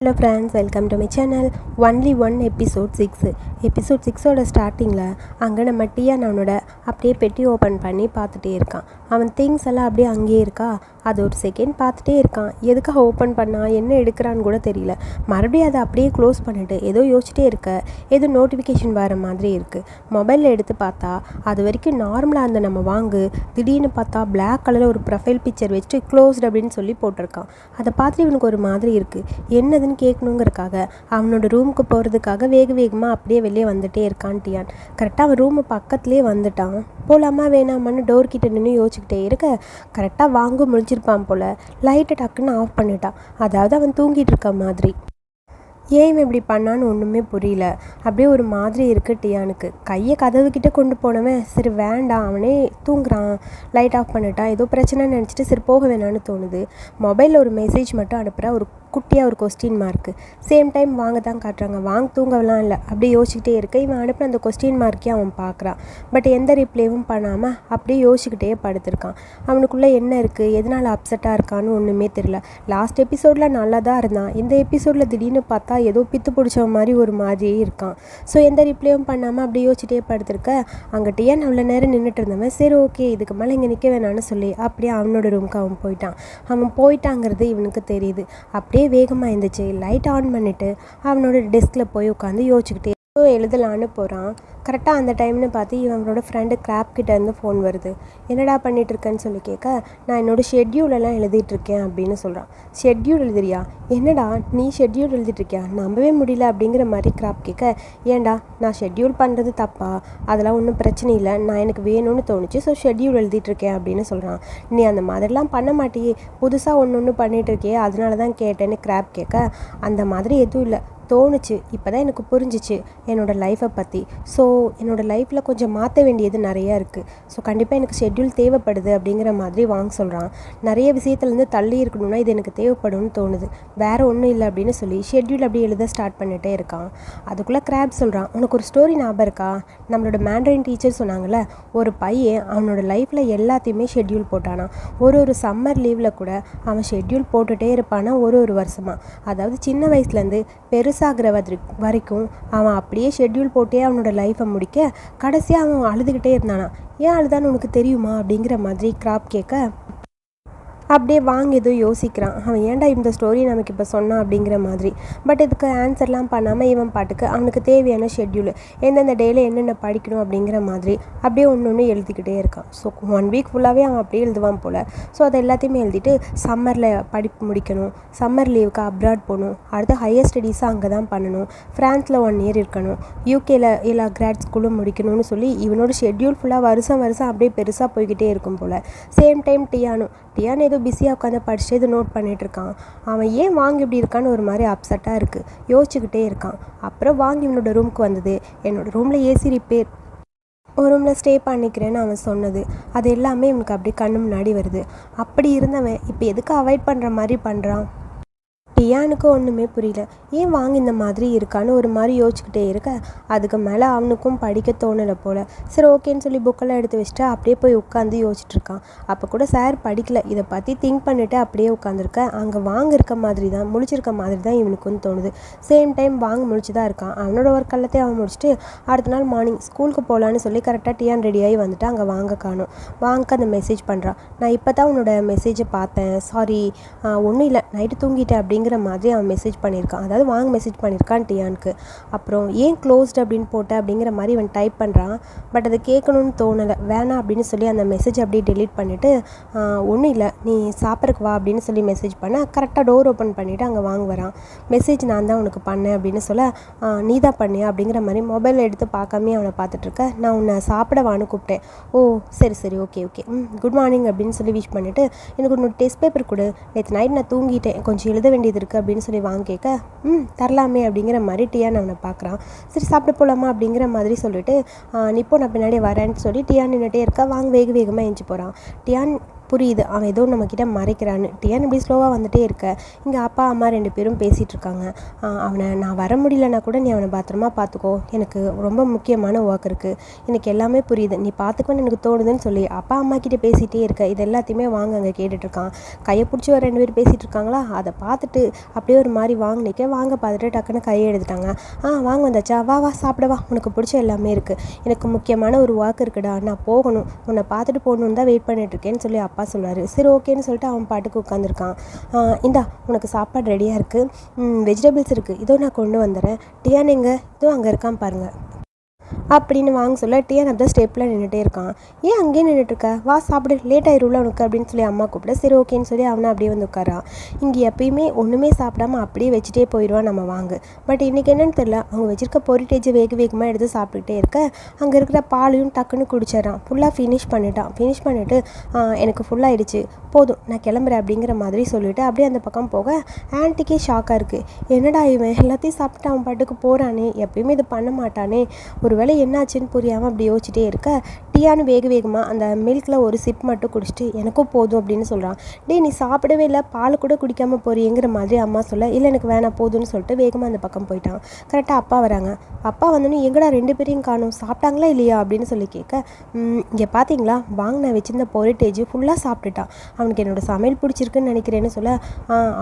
Hello friends, welcome to my channel. Only one episode 6. Episode 6ஓட ஸ்டார்டிங்கில் அங்கே நம்ம டியான் அவனோட அப்படியே பெட்டி ஓப்பன் பண்ணி பார்த்துட்டே இருக்கான். அவன் திங்ஸ் எல்லாம் அப்படியே அங்கேயே இருக்கா. அது ஒரு செகண்ட் பார்த்துட்டே இருக்கான். எதுக்காக ஓப்பன் பண்ணான், என்ன எடுக்கிறான்னு கூட தெரியல. மறுபடியும் அதை அப்படியே க்ளோஸ் பண்ணிவிட்டு ஏதோ யோசிச்சிட்டே இருக்க. ஏதோ நோட்டிஃபிகேஷன் வர மாதிரி இருக்குது. மொபைலில் எடுத்து பார்த்தா அது வரைக்கும் நார்மலாக இருந்த நம்ம வாங்கு திடீர்னு பார்த்தா பிளாக் கலரில் ஒரு ப்ரொஃபைல் பிக்சர் வச்சுட்டு க்ளோஸ்டு அப்படின்னு சொல்லி போட்டிருக்கான். அதை பார்த்துட்டு இவனுக்கு ஒரு மாதிரி இருக்குது. என்னதுன்னு கேட்கணுங்கிறக்காக அவனோட ரூமுக்கு போகிறதுக்காக வேகமாக அப்படியே வெளியே வந்துட்டே இருக்கான் டியான். கரெக்டாக அவன் ரூமு பக்கத்துலேயே வந்துட்டான். போகலாமா வேணாமான்னு டோர் கிட்ட நின்று யோசிச்சுக்கிட்டே இருக்க கரெக்டாக வாங்க முடிஞ்சிருப்பான் போல். லைட்டை டக்குன்னு ஆஃப் பண்ணிட்டான். அதாவது அவன் தூங்கிட்டு இருக்க மாதிரி. ஏன் இவன் இப்படி பண்ணான்னு ஒன்றுமே புரியல. அப்படியே ஒரு மாதிரி இருக்குது டியானுக்கு. கையை கதவுக்கிட்ட கொண்டு போனவன் சரி வேண்டாம், அவனே தூங்குறான், லைட் ஆஃப் பண்ணிட்டான், ஏதோ பிரச்சனைன்னு நினச்சிட்டு சரி போக வேணான்னு தோணுது. மொபைலில் ஒரு மெசேஜ் மட்டும் அனுப்புகிற, ஒரு குட்டியாக ஒரு கொஸ்டின் மார்க்கு. சேம் டைம் வாங்க தான் காட்டுறாங்க. வாங்க தூங்கலாம் இல்லை, அப்படியே யோசிச்சுக்கிட்டே இருக்க. இவன் அனுப்புகிற அந்த கொஸ்டின் மார்க்கே அவன் பார்க்குறான். பட் எந்த ரிப்ளைவும் பண்ணாமல் அப்படியே யோசிச்சுக்கிட்டே படுத்திருக்கான். அவனுக்குள்ளே என்ன இருக்குது, எதனால் அப்செட்டாக இருக்கான்னு ஒன்றுமே தெரியல. லாஸ்ட் எபிசோடில் நல்லா தான் இருந்தான். இந்த எபிசோடில் திடீர்னு பார்த்தா ஏதோ பித்து பிடிச்ச மாதிரி ஒரு மாதிரியே இருக்கான். ஸோ எந்த ரிப்ளையும் பண்ணாமல் அப்படியே யோசிச்சுட்டே படுத்திருக்க. அங்கே டியான் அவ்வளோ நேரம் நின்றுட்டு இருந்தவன் சரி ஓகே இதுக்கு மேலே இங்கே நிற்க வேணான்னு சொல்லி அப்படியே அவனோட ரூமுக்கு அவன் போயிட்டான். அவன் போயிட்டாங்கிறது இவனுக்கு தெரியுது. அப்படியே வேகமாக இருந்துச்சு. லைட் ஆன் பண்ணிவிட்டு அவனோட டெஸ்கில் போய் உட்காந்து யோசிச்சுக்கிட்டே எழுதலான்னு போகிறான். கரெக்டாக அந்த டைம்னு பார்த்து இவனோட ஃப்ரெண்டு கிராப் கிட்டேருந்து ஃபோன் வருது. என்னடா பண்ணிகிட்ருக்கேன்னு சொல்லி கேட்க நான் என்னோடய ஷெட்யூலெல்லாம் எழுதிட்டுருக்கேன் அப்படின்னு சொல்கிறான். ஷெட்யூல் எழுதுறியா? என்னடா நீ ஷெட்யூல் எழுதிட்டுருக்கியா? நம்பவே முடியல அப்படிங்கிற மாதிரி கிராப் கேட்க ஏன்டா நான் ஷெட்யூல் பண்ணுறது தப்பா? அதெல்லாம் ஒன்றும் பிரச்சனை இல்லை, நான் எனக்கு வேணும்னு தோணுச்சு ஸோ ஷெட்யூல் எழுதிட்டுருக்கேன் அப்படின்னு சொல்கிறான். நீ அந்த மாதிரிலாம் பண்ண மாட்டியே, புதுசாக ஒன்று பண்ணிகிட்ருக்கியே, அதனால தான் கேட்டேன்னு கிராப் கேட்க அந்த மாதிரி எதுவும் இல்லை, தோணுச்சு, இப்போ தான் எனக்கு புரிஞ்சிச்சு என்னோடய லைஃப்பை பற்றி. ஸோ என்னோடய லைஃப்பில் கொஞ்சம் மாற்ற வேண்டியது நிறையா இருக்குது. ஸோ கண்டிப்பாக எனக்கு ஷெட்யூல் தேவைப்படுது அப்படிங்கிற மாதிரி வாங்க சொல்கிறான். நிறைய விஷயத்துலேருந்து தள்ளி இருக்கணும்னா இது எனக்கு தேவைப்படும்னு தோணுது, வேறு ஒன்றும் இல்லை அப்படின்னு சொல்லி ஷெட்யூல் அப்படியே எழுத ஸ்டார்ட் பண்ணிகிட்டே இருக்கான். அதுக்குள்ளே கிராப் சொல்கிறான், உனக்கு ஒரு ஸ்டோரி ஞாபகம் இருக்கா? நம்மளோட மேண்ட்ரின் டீச்சர் சொன்னாங்கள்ல, ஒரு பையன் அவனோட லைஃப்பில் எல்லாத்தையுமே ஷெட்யூல் போட்டானா. ஒரு சம்மர் லீவில் கூட அவன் ஷெட்யூல் போட்டுகிட்டே இருப்பானா ஒரு வருஷமாக. அதாவது சின்ன வயசுலேருந்து பெருசாகிற வரைக்கும் அவன் அப்படியே ஷெட்யூல் போட்டே அவனோட லைஃப்பை முடிக்க கடைசியாக அவன் அழுதுகிட்டே இருந்தானா. ஏன் அழுதான்னு உனக்கு தெரியுமா அப்படிங்கிற மாதிரி கிராப் கேட்க அப்படியே வாங்க ஏதோ யோசிக்கிறான். அவன் ஏன்டா இந்த ஸ்டோரி நமக்கு இப்போ சொன்னான் அப்படிங்கிற மாதிரி. பட் இதுக்கு ஆன்சர்லாம் பண்ணாமல் இவன் பாட்டுக்கு அவனுக்கு தேவையான ஷெட்யூல் எந்தெந்த டேயில் என்னென்ன படிக்கணும் அப்படிங்கிற மாதிரி அப்படியே ஒன்று எழுதிக்கிட்டே இருக்கான். ஸோ 1 வீக் ஃபுல்லாகவே அவன் அப்படியே எழுதுவான் போல். ஸோ அதை எல்லாத்தையுமே எழுதிட்டு சம்மரில் படிப்பு முடிக்கணும், சம்மர் லீவுக்கு அப்ராட் போகணும், அடுத்து ஹையர் ஸ்டடீஸை அங்கே தான் பண்ணணும், ஃப்ரான்ஸில் 1 இயர் இருக்கணும், யூகேயில் எல்லா கிராட் ஸ்கூலும் முடிக்கணும்னு சொல்லி இவனோட ஷெட்யூல் ஃபுல்லாக வருஷம் அப்படியே பெருசாக போய்கிட்டே இருக்கும் போல். சேம் டைம் டியான் ஏதோ பிஸியாக உட்காந்து படிச்சுட்டு இது நோட் பண்ணிகிட்ருக்கான். அவன் ஏன் வாங்கி இப்படி இருக்கான்னு ஒரு மாதிரி அப்செட்டாக இருக்குது, யோசிச்சுக்கிட்டே இருக்கான். அப்புறம் வாங்கி இவனோட ரூமுக்கு வந்தது. என்னோடய ரூமில் ஏசி ரிப்பேர், ஒரு ரூமில் ஸ்டே பண்ணிக்கிறேன்னு அவன் சொன்னது அது எல்லாமே இவனுக்கு அப்படியே கண்ணு முன்னாடி வருது. அப்படி இருந்தவன் இப்போ எதுக்கு அவாய்ட் பண்ணுற மாதிரி பண்ணுறான்? டியானுக்கு ஒன்றுமே புரியல. ஏன் வாங்க இந்த மாதிரி இருக்கான்னு ஒரு மாதிரி யோசிச்சுக்கிட்டே இருக்க அதுக்கு மேலே அவனுக்கும் படிக்க தோணலை போல். சரி ஓகேன்னு சொல்லி புக்கெல்லாம் எடுத்து வச்சுட்டு அப்படியே போய் உட்காந்து யோசிச்சுட்ருக்கான். அப்போ கூட சார் படிக்கல, இதை பற்றி திங்க் பண்ணிவிட்டு அப்படியே உட்காந்துருக்க. அங்கே வாங்க இருக்க மாதிரி தான், முழிச்சிருக்க மாதிரி தான் இவனுக்குன்னு தோணுது. சேம் டைம் வாங்க முழிச்சு தான் இருக்கான். அவனோட ஒர்க் எல்லாத்தையும் அவன் முடிச்சுட்டு அடுத்த நாள் மார்னிங் ஸ்கூலுக்கு போகலான்னு சொல்லி கரெக்டாக டியான் ரெடியாகி வந்துட்டு அங்கே வாங்க காணும். வாங்க அந்த மெசேஜ் பண்ணுறான். நான் இப்போ தான் உன்னோட மெசேஜை பார்த்தேன், சாரி ஒன்றும் இல்லை நைட்டு தூங்கிட்டேன் அப்படிங்கிற மாதிரி அவன் மெசேஜ் பண்ணியிருக்கான். அதாவது வாங்க மெசேஜ் பண்ணியிருக்கான் டியானுக்கு. அப்புறம் ஏன் க்ளோஸ்டு அப்படின்னு போட்ட அப்படிங்கிற மாதிரி இவன் டைப் பண்ணுறான். பட் அதை கேட்கணும்னு தோணலை, வேணாம் அப்படின்னு சொல்லி அந்த மெசேஜ் அப்படியே டெலீட் பண்ணிவிட்டு ஒன்றும் இல்லை நீ சாப்பிட்றக்கு வா அப்படின்னு சொல்லி மெசேஜ் பண்ண கரெக்டாக டோர் ஓப்பன் பண்ணிவிட்டு அங்கே வாங்க வரான். மெசேஜ் நான் தான் உனக்கு பண்ணேன் அப்படின்னு சொல்ல நீ தான் பண்ணியா அப்படிங்கிற மாதிரி மொபைலில் எடுத்து பார்க்காமே அவனை பார்த்துட்ருக்க. நான் உன்னை சாப்பிடவான்னு கூப்பிட்டேன். ஓ சரி ஓகே குட் மார்னிங் அப்படின்னு சொல்லி விஷ் பண்ணிவிட்டு எனக்கு ஒரு டெஸ்ட் பேப்பர் கொடு, நேற்று நைட் நான் தூங்கிட்டேன், கொஞ்சம் எழுத வேண்டியது இருக்குது அப்படின்னு சொல்லி வாங்க கேட்க தரலாமே அப்படிங்கிற மாதிரி டியான் அவனை பார்க்குறான். சரி சாப்பிட போகலாமா அப்படிங்கிற மாதிரி சொல்லிட்டு நீ இப்போ நான் பின்னாடி வரேன்னு சொல்லி டியான் நின்றுட்டே இருக்கா. வாங்க வேகமாக எஞ்சி போகிறான். டியான் புரியுது அவன் ஏதோ நம்மக்கிட்ட மறைக்கிறான்னு. டியான் இப்படி ஸ்லோவாக வந்துட்டே இருக்க இங்கே அப்பா அம்மா 2 பேரும் பேசிகிட்டு இருக்காங்க. அவனை நான் வர முடியலன்னா கூட நீ அவனை பத்திரமா பார்த்துக்கோ, எனக்கு ரொம்ப முக்கியமான ஒர்க் இருக்குது, எனக்கு எல்லாமே புரியுது, நீ பார்த்துக்கோன்னு எனக்கு தோணுதுன்னு சொல்லி அப்பா அம்மா கிட்டே பேசிகிட்டே இருக்க. இது எல்லாத்தையுமே வாங்க அங்கே கேட்டுட்ருக்கான். கையை பிடிச்சி ஒரு 2 பேர் பேசிகிட்டு இருக்காங்களா, அதை பார்த்துட்டு அப்படியே ஒரு மாதிரி வாங்க நிற்க வாங்க பார்த்துட்டு டக்குன்னு கையை எடுத்துட்டாங்க. வாங்க வந்தாச்சா, வா வா சாப்பிடவா, உனக்கு பிடிச்ச எல்லாமே இருக்குது, எனக்கு முக்கியமான ஒரு ஒர்க் இருக்குடா, நான் போகணும், உன்னை பார்த்துட்டு போகணுன்னு தான் வெயிட் பண்ணிட்டுருக்கேன்னு சொல்லி அப்பா சொல்லுவார். சரி ஓகேன்னு சொல்லிட்டு அவன் பாட்டுக்கு உட்காந்துருக்கான். இந்தா உனக்கு சாப்பாடு ரெடியாக இருக்குது, வெஜிடபிள்ஸ் இருக்குது, இதோ நான் கொண்டு வந்துடுறேன், டியான் எங்கே, இதோ அங்கே இருக்கான் பாருங்கள் அப்படின்னு வாங்க சொல்ல டியான் அப்படி ஸ்டெப்பில் நின்றுட்டே இருக்கான். ஏன் அங்கேயே நின்றுட்டுருக்க, வா சாப்பிடு, லேட் ஆயிரும்ல உனக்கு அப்படின்னு சொல்லி அம்மா கூப்பிட. சரி ஓகேன்னு சொல்லி அவனை அப்படியே வந்து உட்காரான். இங்கே எப்பயுமே ஒன்றுமே சாப்பிடாம அப்படியே வச்சுட்டே போயிடுவான் நம்ம வாங்க. பட் இன்றைக்கி என்னென்னு தெரில, அவங்க வச்சுருக்க பொரிட்டேஜ் வேகமாக எடுத்து சாப்பிட்டுக்கிட்டே இருக்க அங்கே இருக்கிற பாலையும் டக்குன்னு குடிச்சிடறான். ஃபுல்லாக ஃபினிஷ் பண்ணிவிட்டு எனக்கு ஃபுல்லாகிடுச்சு, போதும் நான் கிளம்புறேன் அப்படிங்கிற மாதிரி சொல்லிவிட்டு அப்படியே அந்த பக்கம் போக ஆன்ட்டிக்கே ஷாக்காக இருக்குது. என்னடா இவன் எல்லாத்தையும் சாப்பிட்டு அவன் பாட்டுக்கு போகிறானே, எப்பயுமே இது பண்ண மாட்டானே, ஒரு வேளை என்னாச்சுன்னு புரியாமல் அப்படி யோசிச்சுட்டே இருக்க டியான்னு வேகமாக அந்த மில்கில் ஒரு சிப் மட்டும் குடிச்சிட்டு எனக்கும் போதும் அப்படின்னு சொல்கிறான். நீ சாப்பிடவே இல்லை, பால் கூட குடிக்காமல் போறியங்கிற மாதிரி அம்மா சொல்ல, இல்லை எனக்கு வேணாம் போதும்னு சொல்லிட்டு வேகமாக அந்த பக்கம் போயிட்டான். கரெக்டாக அப்பா வராங்க. அப்பா வந்தோன்னே எங்கடா 2 பேரையும் காணும், சாப்பிட்டாங்களா இல்லையா அப்படின்னு சொல்லி கேட்க, இங்கே பார்த்தீங்களா வாங்கின வச்சிருந்த பொரிட்டேஜ் ஃபுல்லாக சாப்பிட்டுட்டான், அவனுக்கு என்னோடய சமையல் பிடிச்சிருக்குன்னு நினைக்கிறேன்னு சொல்ல,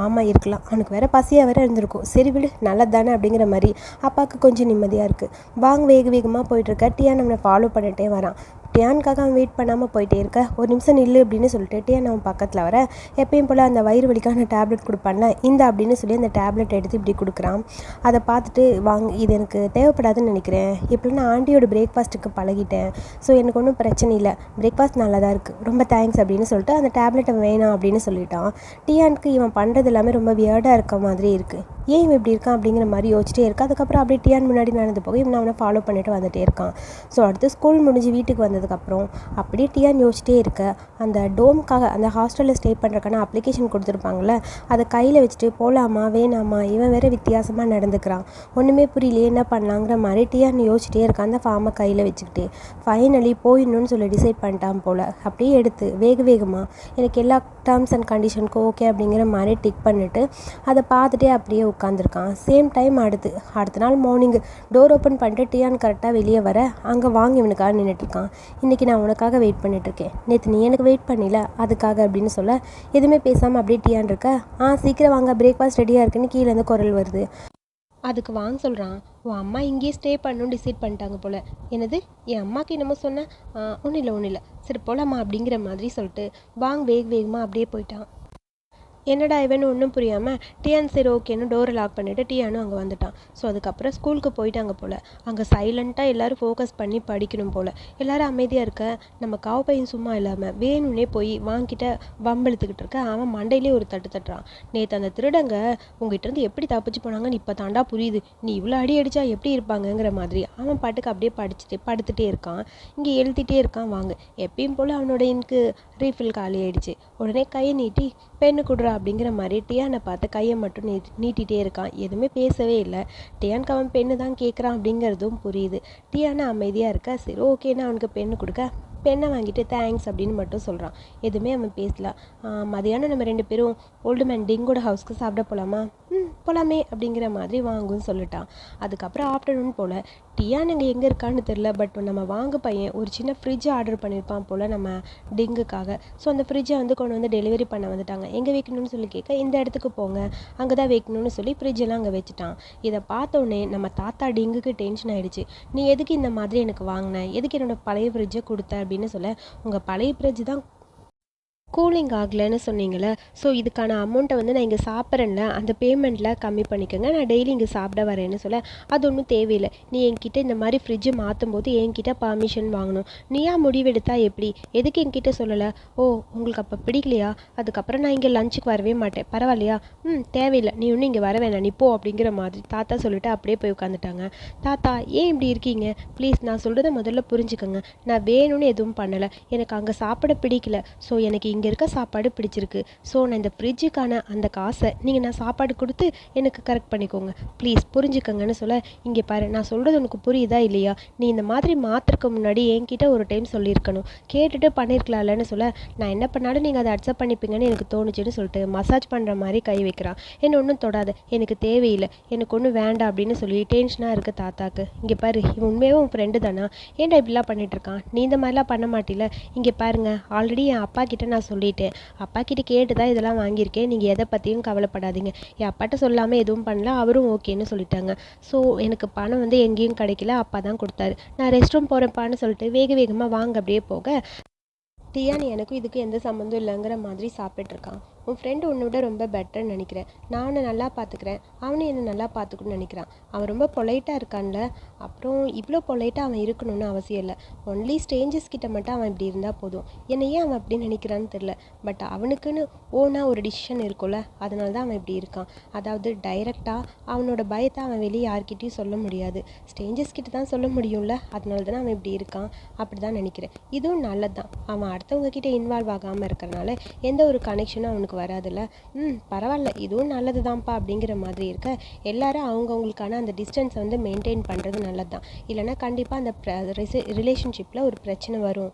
ஆமாம் இருக்கலாம், அவனுக்கு வேறு பசியாக வேறு இருந்திருக்கும், சரி விடு நல்லது தானே அப்படிங்கிற மாதிரி அப்பாவுக்கு கொஞ்சம் நிம்மதியாக இருக்குது. வாங்க வேகமாக போயிட்டுருக்க டியான் நம்மளை ஃபாலோ பண்ணிகிட்டே வரான். டியானுக்காக அவன் வெயிட் பண்ணாமல் போயிட்டே இருக்க, ஒரு நிமிஷம் நில்லு அப்படின்னு சொல்லிட்டு டியான் அவன் பக்கத்தில் வர எப்பயும் போல் அந்த வயிறு வலிக்கான டேப்லெட் கொடுப்பான்ல, இந்த அப்படின்னு சொல்லி அந்த டேப்லெட் எடுத்து இப்படி கொடுக்குறான். அதை பார்த்துட்டு வாங்க இது எனக்கு தேவைப்படாதுன்னு நினைக்கிறேன், இப்படி நான் ஆண்டியோட பிரேக்ஃபாஸ்ட்டுக்கு பழகிட்டேன், ஸோ எனக்கு ஒன்றும் பிரச்சனை இல்லை, பிரேக்ஃபாஸ்ட் நல்லா தான் இருக்குது, ரொம்ப தேங்க்ஸ் அப்படின்னு சொல்லிட்டு அந்த டேப்லெட்டை வேணாம் அப்படின்னு சொல்லிட்டான். டியானுக்கு இவன் பண்ணுறது எல்லாமே ரொம்ப வியர்டாக இருக்க மாதிரி இருக்குது, ஏன் இவன் இப்படி இருக்கான் அப்படிங்கிற மாதிரி யோசிச்சிட்டே இருக்கா. அதுக்கப்புறம் அப்படியே டியான் முன்னாடி நடந்து போக இவன் அவனை ஃபாலோ பண்ணிட்டு வந்துட்டே இருக்கான். ஸோ அடுத்து ஸ்கூல் முடிஞ்சு வீட்டுக்கு வந்ததுக்கப்புறம் அப்படியே டியான் யோசிச்சிட்டே இருக்க அந்த டோம்காக அந்த ஹாஸ்டலில் ஸ்டே பண்ணுறக்கான அப்ளிகேஷன் கொடுத்துருப்பாங்கள்ல, அதை கையில் வச்சுட்டு போகலாமா வேணாமா, இவன் வேறு வித்தியாசமாக நடந்துக்கிறான், ஒன்றுமே புரியலையே என்ன பண்ணலாங்கிற மாதிரி டியான் யோசிச்சிட்டே இருக்கான் அந்த ஃபார்மை கையில் வச்சுக்கிட்டு. ஃபைனலி போயிடணும்னு சொல்லி டிசைட் பண்ணிட்டான் போல். அப்படியே எடுத்து வேகமாக எனக்கு எல்லா டேர்ம்ஸ் அண்ட் கண்டிஷனுக்கும் ஓகே அப்படிங்கிற மாதிரி டிக் பண்ணிவிட்டு அதை பார்த்துட்டே அப்படியே உட்காந்துருக்கான். சேம் டைம் அடுத்த நாள் மார்னிங் டோர் ஓப்பன் பண்ணிட்டு டியான் கரெக்டாக வெளியே வர அங்கே வாங்கி இவனுக்காக நின்றுட்டுருக்கான். இன்றைக்கி நான் உனக்காக வெயிட் பண்ணிட்டுருக்கேன், நேற்று நீ எனக்கு வெயிட் பண்ணல அதுக்காக அப்படின்னு சொல்ல எதுவுமே பேசாமல் அப்படியே டியான் இருக்க, சீக்கிரம் வாங்க பிரேக்ஃபாஸ்ட் ரெடியாக இருக்குன்னு கீழேருந்து குரல் வருது. அதுக்கு வாங்க சொல்கிறான், உன் அம்மா இங்கேயே ஸ்டே பண்ணணும்னு டிசைட் பண்ணிட்டாங்க போல். என்னது என் அம்மாவுக்கு என்னமோ சொன்னேன், ஒன்றும் இல்லை சரி போகலாமா அப்படிங்கிற மாதிரி சொல்லிட்டு வாங்க வேகமாக அப்படியே போயிட்டான். என்னடா இவன் ஒன்றும் புரியாமல் டியான் சரி ஓகேன்னு டோரை லாக் பண்ணிவிட்டு டியானும் அங்கே வந்துட்டான். ஸோ அதுக்கப்புறம் ஸ்கூலுக்கு போயிட்டாங்க போல். அங்கே சைலண்ட்டாக எல்லோரும் ஃபோக்கஸ் பண்ணி படிக்கணும் போல். எல்லோரும் அமைதியாக இருக்க நம்ம காவு பையன் சும்மா இல்லாமல் வேணும்னே போய் வாங்கிட்ட வம்பெழுத்துக்கிட்டு இருக்க அவன் மண்டையிலே ஒரு தட்டு தட்டுறான். நேற்று அந்த திருடங்க உங்ககிட்டருந்து எப்படி தப்பிச்சு போனாங்கன்னு இப்போ தாண்டா புரியுது, நீ இவ்வளோ அடி அடித்தா எப்படி இருப்பாங்கங்கிற மாதிரி அவன் பாட்டுக்கு அப்படியே படுத்துகிட்டே இருக்கான். இங்கே எழுதிட்டே இருக்கான். வாங்க எப்பயும் போல் அவனோட இன்க்கு ரீஃபில் காலி ஆயிடுச்சு. உடனே கையை நீட்டி பெண்ணு கொடுறா அப்படிங்கிற மாதிரி டியானை பார்த்து கையை மட்டும் நீட்டிகிட்டே இருக்கான். எதுவுமே பேசவே இல்லை. டியானுக்கு அவன் பெண்ணு தான் கேட்குறான் அப்படிங்கிறதும் புரியுது. டியானை அமைதியாக இருக்கா. சரி ஓகேன்னு அவனுக்கு பெண்ணு கொடுக்க பெண்ணை வாங்கிட்டு தேங்க்ஸ் அப்படின்னு மட்டும் சொல்கிறான். எதுவுமே அவன் பேசலாம். மதியானம் நம்ம 2 பேரும் ஓல்டு மேன் டிங்கோட ஹவுஸ்க்கு சாப்பிட போகலாமா, போகலாமே அப்படிங்கிற மாதிரி வாங்குன்னு சொல்லிட்டான். அதுக்கப்புறம் ஆஃப்டர்நூன் போல் டியான் அங்கே எங்கே இருக்கான்னு தெரில. பட் நம்ம வாங்க பையன் ஒரு சின்ன ஃப்ரிட்ஜை ஆர்டர் பண்ணியிருப்பான் போல் நம்ம டிங்குக்காக. ஸோ அந்த ஃப்ரிட்ஜை கொண்டு வந்து டெலிவரி பண்ண வந்துட்டாங்க. எங்கே வைக்கணும்னு சொல்லி கேட்க இந்த இடத்துக்கு போங்க அங்கே தான் வைக்கணும்னு சொல்லி ஃப்ரிட்ஜெல்லாம் அங்கே வச்சுட்டான். இதை பார்த்தோன்னே நம்ம தாத்தா டிங்குக்கு டென்ஷன் ஆகிடுச்சு. நீ எதுக்கு இந்த மாதிரி எனக்கு வாங்கினேன், எதுக்கு என்னோடய பழைய ஃப்ரிட்ஜை கொடுத்த அப்படின்னு சொல்ல, உங்கள் பழைய ஃப்ரிட்ஜ் தான் கூலிங் ஆகலைன்னு சொன்னீங்களே, ஸோ இதுக்கான அமௌண்ட்டை நான் இங்கே சாப்பிட்றேன்ல அந்த பேமெண்ட்டில் கம்மி பண்ணிக்கோங்க, நான் டெய்லி இங்கே சாப்பிட வரேன்னு சொல்ல, அது ஒன்றும் தேவையில்லை, நீ என்கிட்ட இந்த மாதிரி ஃப்ரிட்ஜை மாற்றும் போது என்கிட்ட பர்மிஷன் வாங்கணும், நீயா முடிவெடுத்தா எப்படி, எதுக்கு என்கிட்ட சொல்லலை, ஓ உங்களுக்கு அப்போ பிடிக்கலையா, அதுக்கப்புறம் நான் இங்கே லஞ்சுக்கு வரவே மாட்டேன் பரவாயில்லையா, தேவையில்லை நீ ஒன்றும் இங்கே வர வேணாம் நீ போ அப்படிங்கிற மாதிரி தாத்தா சொல்லிவிட்டு அப்படியே போய் உட்காந்துட்டாங்க. தாத்தா ஏன் இப்படி இருக்கீங்க, ப்ளீஸ் நான் சொல்கிறத முதல்ல புரிஞ்சுக்கோங்க, நான் வேணும்னு எதுவும் பண்ணலை, எனக்கு அங்கே சாப்பிட பிடிக்கல, ஸோ எனக்கு இங்கே இருக்க சாப்பாடு பிடிச்சிருக்கு. ஸோ நான் இந்த ஃப்ரிட்ஜுக்கான அந்த காசை நீங்கள் நான் சாப்பாடு கொடுத்து எனக்கு கரெக்ட் பண்ணிக்கோங்க ப்ளீஸ், புரிஞ்சுக்கங்கன்னு சொல்ல, இங்கே பாரு நான் சொல்கிறது உனக்கு புரியுதா இல்லையா, நீ இந்த மாதிரி மாற்றுறதுக்கு முன்னாடி என்கிட்ட ஒரு டைம் சொல்லியிருக்கணும், கேட்டுட்டு பண்ணியிருக்கலாம்லன்னு சொல்ல, நான் என்ன பண்ணாலும் நீங்கள் அதை அக்செப்ட் பண்ணிப்பீங்கன்னு எனக்கு தோணுச்சுன்னு சொல்லிட்டு மசாஜ் பண்ணுற மாதிரி கை வைக்கிறான். என்ன ஒன்றும் தொடாத, எனக்கு தேவையில்லை, எனக்கு ஒன்றும் வேண்டாம் அப்படின்னு சொல்லி டென்ஷனாக இருக்குது தாத்தாக்கு. இங்கே பாரு இவன் உண்மையாக உன் ஃப்ரெண்டு தானா, ஏன்டா இப்படிலாம் பண்ணிகிட்ருக்கான், நீ இந்த மாதிரிலாம் பண்ண மாட்டில, இங்கே பாருங்க ஆல்ரெடி என் அப்பா கிட்ட நான் சொல்லிட்டேன், அப்பா கிட்ட கேட்டு தான் இதெல்லாம் வாங்கியிருக்கேன், நீங்கள் எதை பற்றியும் கவலைப்படாதீங்க, என் அப்பாட்ட சொல்லாமல் எதுவும் பண்ணல, அவரும் ஓகேன்னு சொல்லிட்டாங்க. ஸோ எனக்கு பணம் வந்து எங்கேயும் கிடைக்கல, அப்பா தான் கொடுத்தாரு, நான் ரெஸ்ட் ரூம் போகிறப்பான்னு சொல்லிட்டு வேக வேகமாக வாங்க அப்படியே போக, டியான் எனக்கும் இதுக்கு எந்த சம்மந்தம் இல்லைங்கிற மாதிரி சாப்பிட்ருக்கான். உன் ஃப்ரெண்டு உன்னை விட ரொம்ப பெட்டர்ன்னு நினைக்கிறேன், நான் அவனை நல்லா பார்த்துக்கிறேன், அவனும் என்னை நல்லா பார்த்துக்கணும்னு நினைக்கிறான், அவன் ரொம்ப பொலைட்டாக இருக்கான்ல, அப்புறம் இவ்வளோ பொலைட்டாக அவன் இருக்கணும்னு அவசியம் இல்லை, ஒன்லி ஸ்ட்ரேஞ்சர்ஸ் கிட்ட மட்டும் அவன் இப்படி இருந்தால் போதும். என்னை ஏன் அவன் அப்படி நினைக்கிறான்னு தெரில, பட் அவனுக்குன்னு ஓனாக ஒரு டிசிஷன் இருக்கும்ல, அதனால தான் அவன் இப்படி இருக்கான். அதாவது டைரெக்டாக அவனோட பயத்தை அவன் வெளியே யார்கிட்டையும் சொல்ல முடியாது, ஸ்ட்ரேஞ்சர்ஸ் கிட்ட தான் சொல்ல முடியும்ல, அதனால தானே அவன் இப்படி இருக்கான், அப்படி தான் நினைக்கிறேன். இதுவும் நல்லது தான், அவன் அடுத்தவங்க கிட்ட இன்வால்வ் ஆகாமல் இருக்கிறனால எந்த ஒரு கனெக்ஷனும் அவனுக்கு வராதுல்ல. பரவாயில்ல, இதுவும் நல்லது தான்ப்பா அப்படிங்கிற மாதிரி இருக்க, எல்லாரும் அவங்கவுங்களுக்கான அந்த டிஸ்டன்ஸை வந்து மெயின்டைன் பண்ணுறது நல்லது தான், இல்லைனா கண்டிப்பாக அந்த ரிலேஷன்ஷிப்பில் ஒரு பிரச்சனை வரும்.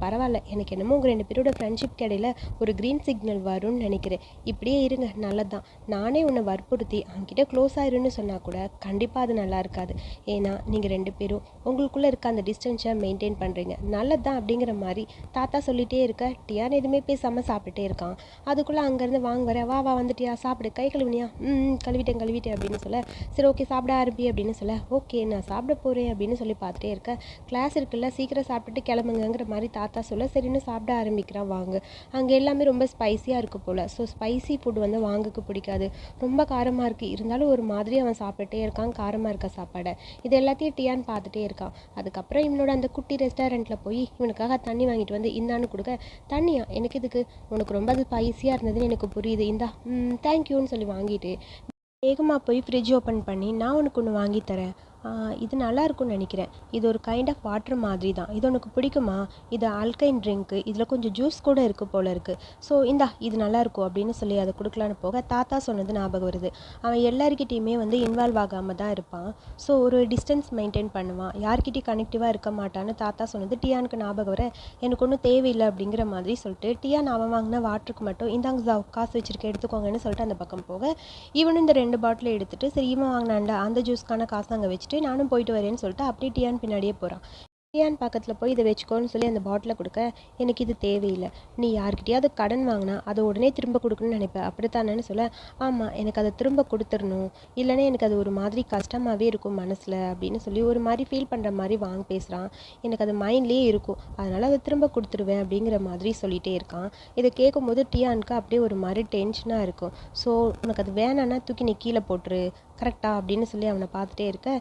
பரவாயில்ல, எனக்கு என்னமோ உங்கள் 2 பேரோட ஃப்ரெண்ட்ஷிப் இடையில ஒரு க்ரீன் சிக்னல் வரும்னு நினைக்கிறேன், இப்படியே இருங்க, நல்லது தான். நானே உன்னை வற்புறுத்தி அவன்கிட்ட க்ளோஸ் ஆயிருன்னு சொன்னால் கூட கண்டிப்பாக அது நல்லா இருக்காது, ஏன்னா நீங்கள் 2 பேரும் உங்களுக்குள்ளே இருக்க அந்த டிஸ்டன்ஸை மெயின்டைன் பண்ணுறீங்க, நல்லது தான் அப்படிங்கிற மாதிரி தாத்தா சொல்லிகிட்டே இருக்க, டியான் எதுவுமே பேசாமல் சாப்பிட்டுட்டே இருக்கான். அதுக்குள்ளே அங்கேருந்து வாங்க வர, வா வா வந்துட்டியா, சாப்பிடு, கை கழுவினியா, கழுவிட்டேன் அப்படின்னு சொல்ல, சரி ஓகே சாப்பிட ஆரம்பி அப்படின்னு சொல்ல, ஓகே நான் சாப்பிட போகிறேன் அப்படின்னு சொல்லி பார்த்துட்டே இருக்க, கிளாஸ் இருக்குல்ல சீக்கிரம் சாப்பிட்டுட்டு கிளம்புங்கிற மாதிரி தாத்தா சொல்ல, சரின்னு சாப்பிட ஆரம்பிக்கிறான். வாங்க, அங்கே எல்லாமே ரொம்ப ஸ்பைஸியாக இருக்குது போல், ஸோ ஸ்பைசி ஃபுட் வந்து வாங்குக்கு பிடிக்காது, ரொம்ப காரமாக இருக்குது, இருந்தாலும் ஒரு மாதிரி அவன் சாப்பிட்டுட்டே இருக்கான் காரமாக இருக்க சாப்பாடை. இது எல்லாத்தையும் டியான் பார்த்துட்டே இருக்கான். அதுக்கப்புறம் இவனோட அந்த குட்டி ரெஸ்டாரண்ட்டில் போய் இவனுக்காக தண்ணி வாங்கிட்டு வந்து இந்தான்னு கொடுக்க, தண்ணியா, எனக்கு இதுக்கு, உனக்கு ரொம்ப அது ஸ்பைஸியாக இருந்ததுன்னு எனக்கு புரியுது, இந்தா தேங்க்யூன்னு சொல்லி வாங்கிட்டு வேகமாக போய் ஃப்ரிட்ஜ் ஓப்பன் பண்ணி, நான் உனக்கு ஒன்று வாங்கித்தரேன், இது நல்லா இருக்கும்னு நினைக்கிறேன், இது ஒரு கைண்ட் ஆஃப் வாட்டர் மாதிரி தான், இது உனக்கு பிடிக்குமா, இது ஆல்கைன் ட்ரிங்க்கு, இதில் கொஞ்சம் ஜூஸ் கூட இருக்குது போல் இருக்குது, ஸோ இந்தா இது நல்லாயிருக்கும் அப்படின்னு சொல்லி அதை கொடுக்கலான்னு போக, தாத்தா சொன்னது ஞாபகம் வருது, அவன் எல்லாருக்கிட்டையுமே வந்து இன்வால்வ் ஆகாமல் தான் இருப்பான், ஸோ ஒரு டிஸ்டன்ஸ் மெயின்டைன் பண்ணுவான், யார்கிட்டையும் கனெக்டிவாக இருக்க மாட்டான்னு தாத்தா சொன்னது டியானுக்கு ஞாபகம் வர, எனக்கு ஒன்றும் தேவையில்லை அப்படிங்கிற மாதிரி சொல்லிட்டு டியான் அவன் வாங்கின வாட்டருக்கு மட்டும் இந்தாங்க காசு வச்சுருக்க எடுத்துக்கோங்கன்னு சொல்லிட்டு அந்த பக்கம் போக, இவனும் இந்த 2 பாட்டில் எடுத்துகிட்டு, சரி இவன் வாங்கினான்ல அந்த ஜூஸ்க்கான காசு அங்கே வச்சுட்டு நானும் போயிட்டு வரேன்னு சொல்லிட்டு அப்படியே டியான் பின்னாடியே போகிறான். டியான் பக்கத்தில் போய் இதை வச்சுக்கோன்னு சொல்லி அந்த பாட்டிலை கொடுக்க, எனக்கு இது தேவையில்லை, நீ யார்கிட்டயாவது கடன் வாங்கினா அதை உடனே திரும்ப கொடுக்கணும்னு நினைப்பேன் அப்படித்தானேன்னு சொல்ல, ஆமாம் எனக்கு அதை திரும்ப கொடுத்துடணும், இல்லைன்னா எனக்கு அது ஒரு மாதிரி கஷ்டமாகவே இருக்கும் மனசில் அப்படின்னு சொல்லி ஒரு மாதிரி ஃபீல் பண்ணுற மாதிரி வாங்க பேசுகிறான். எனக்கு அது மைண்ட்லேயே இருக்கும், அதனால் அதை திரும்ப கொடுத்துருவேன் அப்படிங்கிற மாதிரி சொல்லிகிட்டே இருக்கான். இதை கேட்கும்போது டியானுக்கு அப்படியே ஒரு மாதிரி டென்ஷனாக இருக்கும். ஸோ உனக்கு அது வேணான்னா தூக்கி நீ கீழே போட்டுரு கரெக்டா அப்படின்னு சொல்லி அவனை பார்த்துட்டே இருக்க,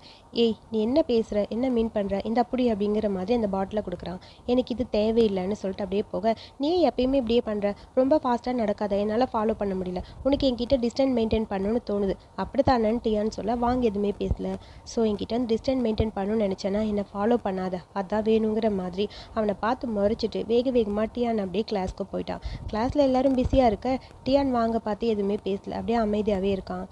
ஏய் நீ என்ன பேசுகிற, என்ன மீன் பண்ணுற, இந்த அப்படி அப்படிங்கிற மாதிரி அந்த பாட்டிலை கொடுக்குறான். எனக்கு இது தேவையில்லைன்னு சொல்லிட்டு அப்படியே போக, நீ எப்பயுமே இப்படியே பண்ணுற, ரொம்ப ஃபாஸ்ட்டாக நடக்காத, என்னால் ஃபாலோ பண்ண முடியல, உனக்கு என்கிட்ட டிஸ்டன்ஸ் மெயின்டைன் பண்ணணும்னு தோணுது அப்படித்தானேன்னு டியான்னு சொல்ல, வாங்க எதுவுமே பேசல, ஸோ என்கிட்ட டிஸ்டன்ஸ் மெயின்டைன் பண்ணணும்னு நினச்சேன்னா என்னை ஃபாலோ பண்ணாத, அதான் வேணுங்கிற மாதிரி அவனை பார்த்து முறைச்சிட்டு வேகமாக டியான் அப்படியே கிளாஸ்க்கு போயிட்டான். கிளாஸில் எல்லாரும் பிஸியாக இருக்க, டியான் வாங்க பார்த்து எதுவுமே பேசல, அப்படியே அமைதியாகவே இருக்கான்.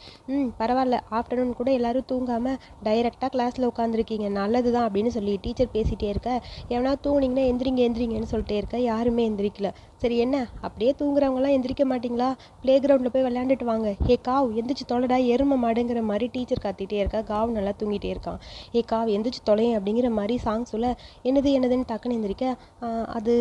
பரவாயில்ல, ஆஃப்டர்நூன் கூட எல்லாரும் தூங்காமல் டைரெக்டாக கிளாஸில் உட்காந்துருக்கீங்க, நல்லது தான் அப்படின்னு சொல்லி டீச்சர் பேசிகிட்டே இருக்க, எவனா தூங்குனீங்கன்னா எந்திரிங்கன்னு சொல்லிட்டே இருக்க, யாருமே எந்திரிக்கல. சரி என்ன அப்படியே தூங்குறவங்களாம் எந்திரிக்க மாட்டிங்களா, ப்ளே கிரவுண்டில் போய் விளையாண்டுட்டு வாங்க, காவ் எந்திரிச்சு தொலைடா எருமை மாடுங்கிற மாதிரி டீச்சர் கத்திட்டே இருக்கா. காவ் நல்லா தூங்கிட்டே இருக்கான். காவ் எந்திரிச்சு தொலையும் அப்படிங்கிற மாதிரி சாங் சொல்ல, என்னதுன்னு டக்குன்னு எந்திரிக்க, அது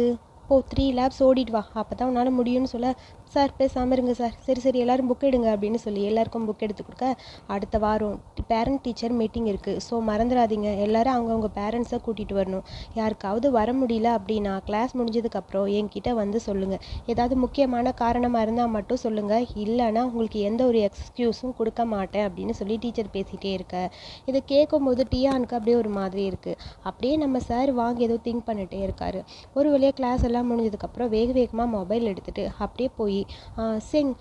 3 லேப்ஸ் ஓடிட்டு வா, அப்போ தான் உன்னால் முடியும்னு சொல்ல, சார் பேசாமல் இருங்க சார், சரி எல்லோரும் புக் எடுங்க அப்படின்னு சொல்லி எல்லாருக்கும் புக் எடுத்து கொடுக்க, அடுத்த வாரம் பேரண்ட் டீச்சர் மீட்டிங் இருக்குது, ஸோ மறந்துடாதீங்க, எல்லோரும் அவங்கவுங்க பேரண்ட்ஸை கூட்டிகிட்டு வரணும், யாருக்காவது வர முடியல அப்படின்னா கிளாஸ் முடிஞ்சதுக்கப்புறம் என்கிட்ட வந்து சொல்லுங்கள், ஏதாவது முக்கியமான காரணமாக இருந்தால் மட்டும் சொல்லுங்கள், இல்லைன்னா உங்களுக்கு எந்த ஒரு எக்ஸ்கியூஸும் கொடுக்க மாட்டேன் அப்படின்னு சொல்லி டீச்சர் பேசிகிட்டே இருக்க, இதை கேட்கும்போது டியானுக்கு அப்படியே ஒரு மாதிரி இருக்குது. அப்படியே நம்ம சார் வாங்கி ஏதோ திங்க் பண்ணிகிட்டே இருக்காரு. ஒரு வழியாக கிளாஸ் எல்லாம் முடிஞ்சதுக்கப்புறம் வேகமாக மொபைல் எடுத்துகிட்டு அப்படியே போய், சிங்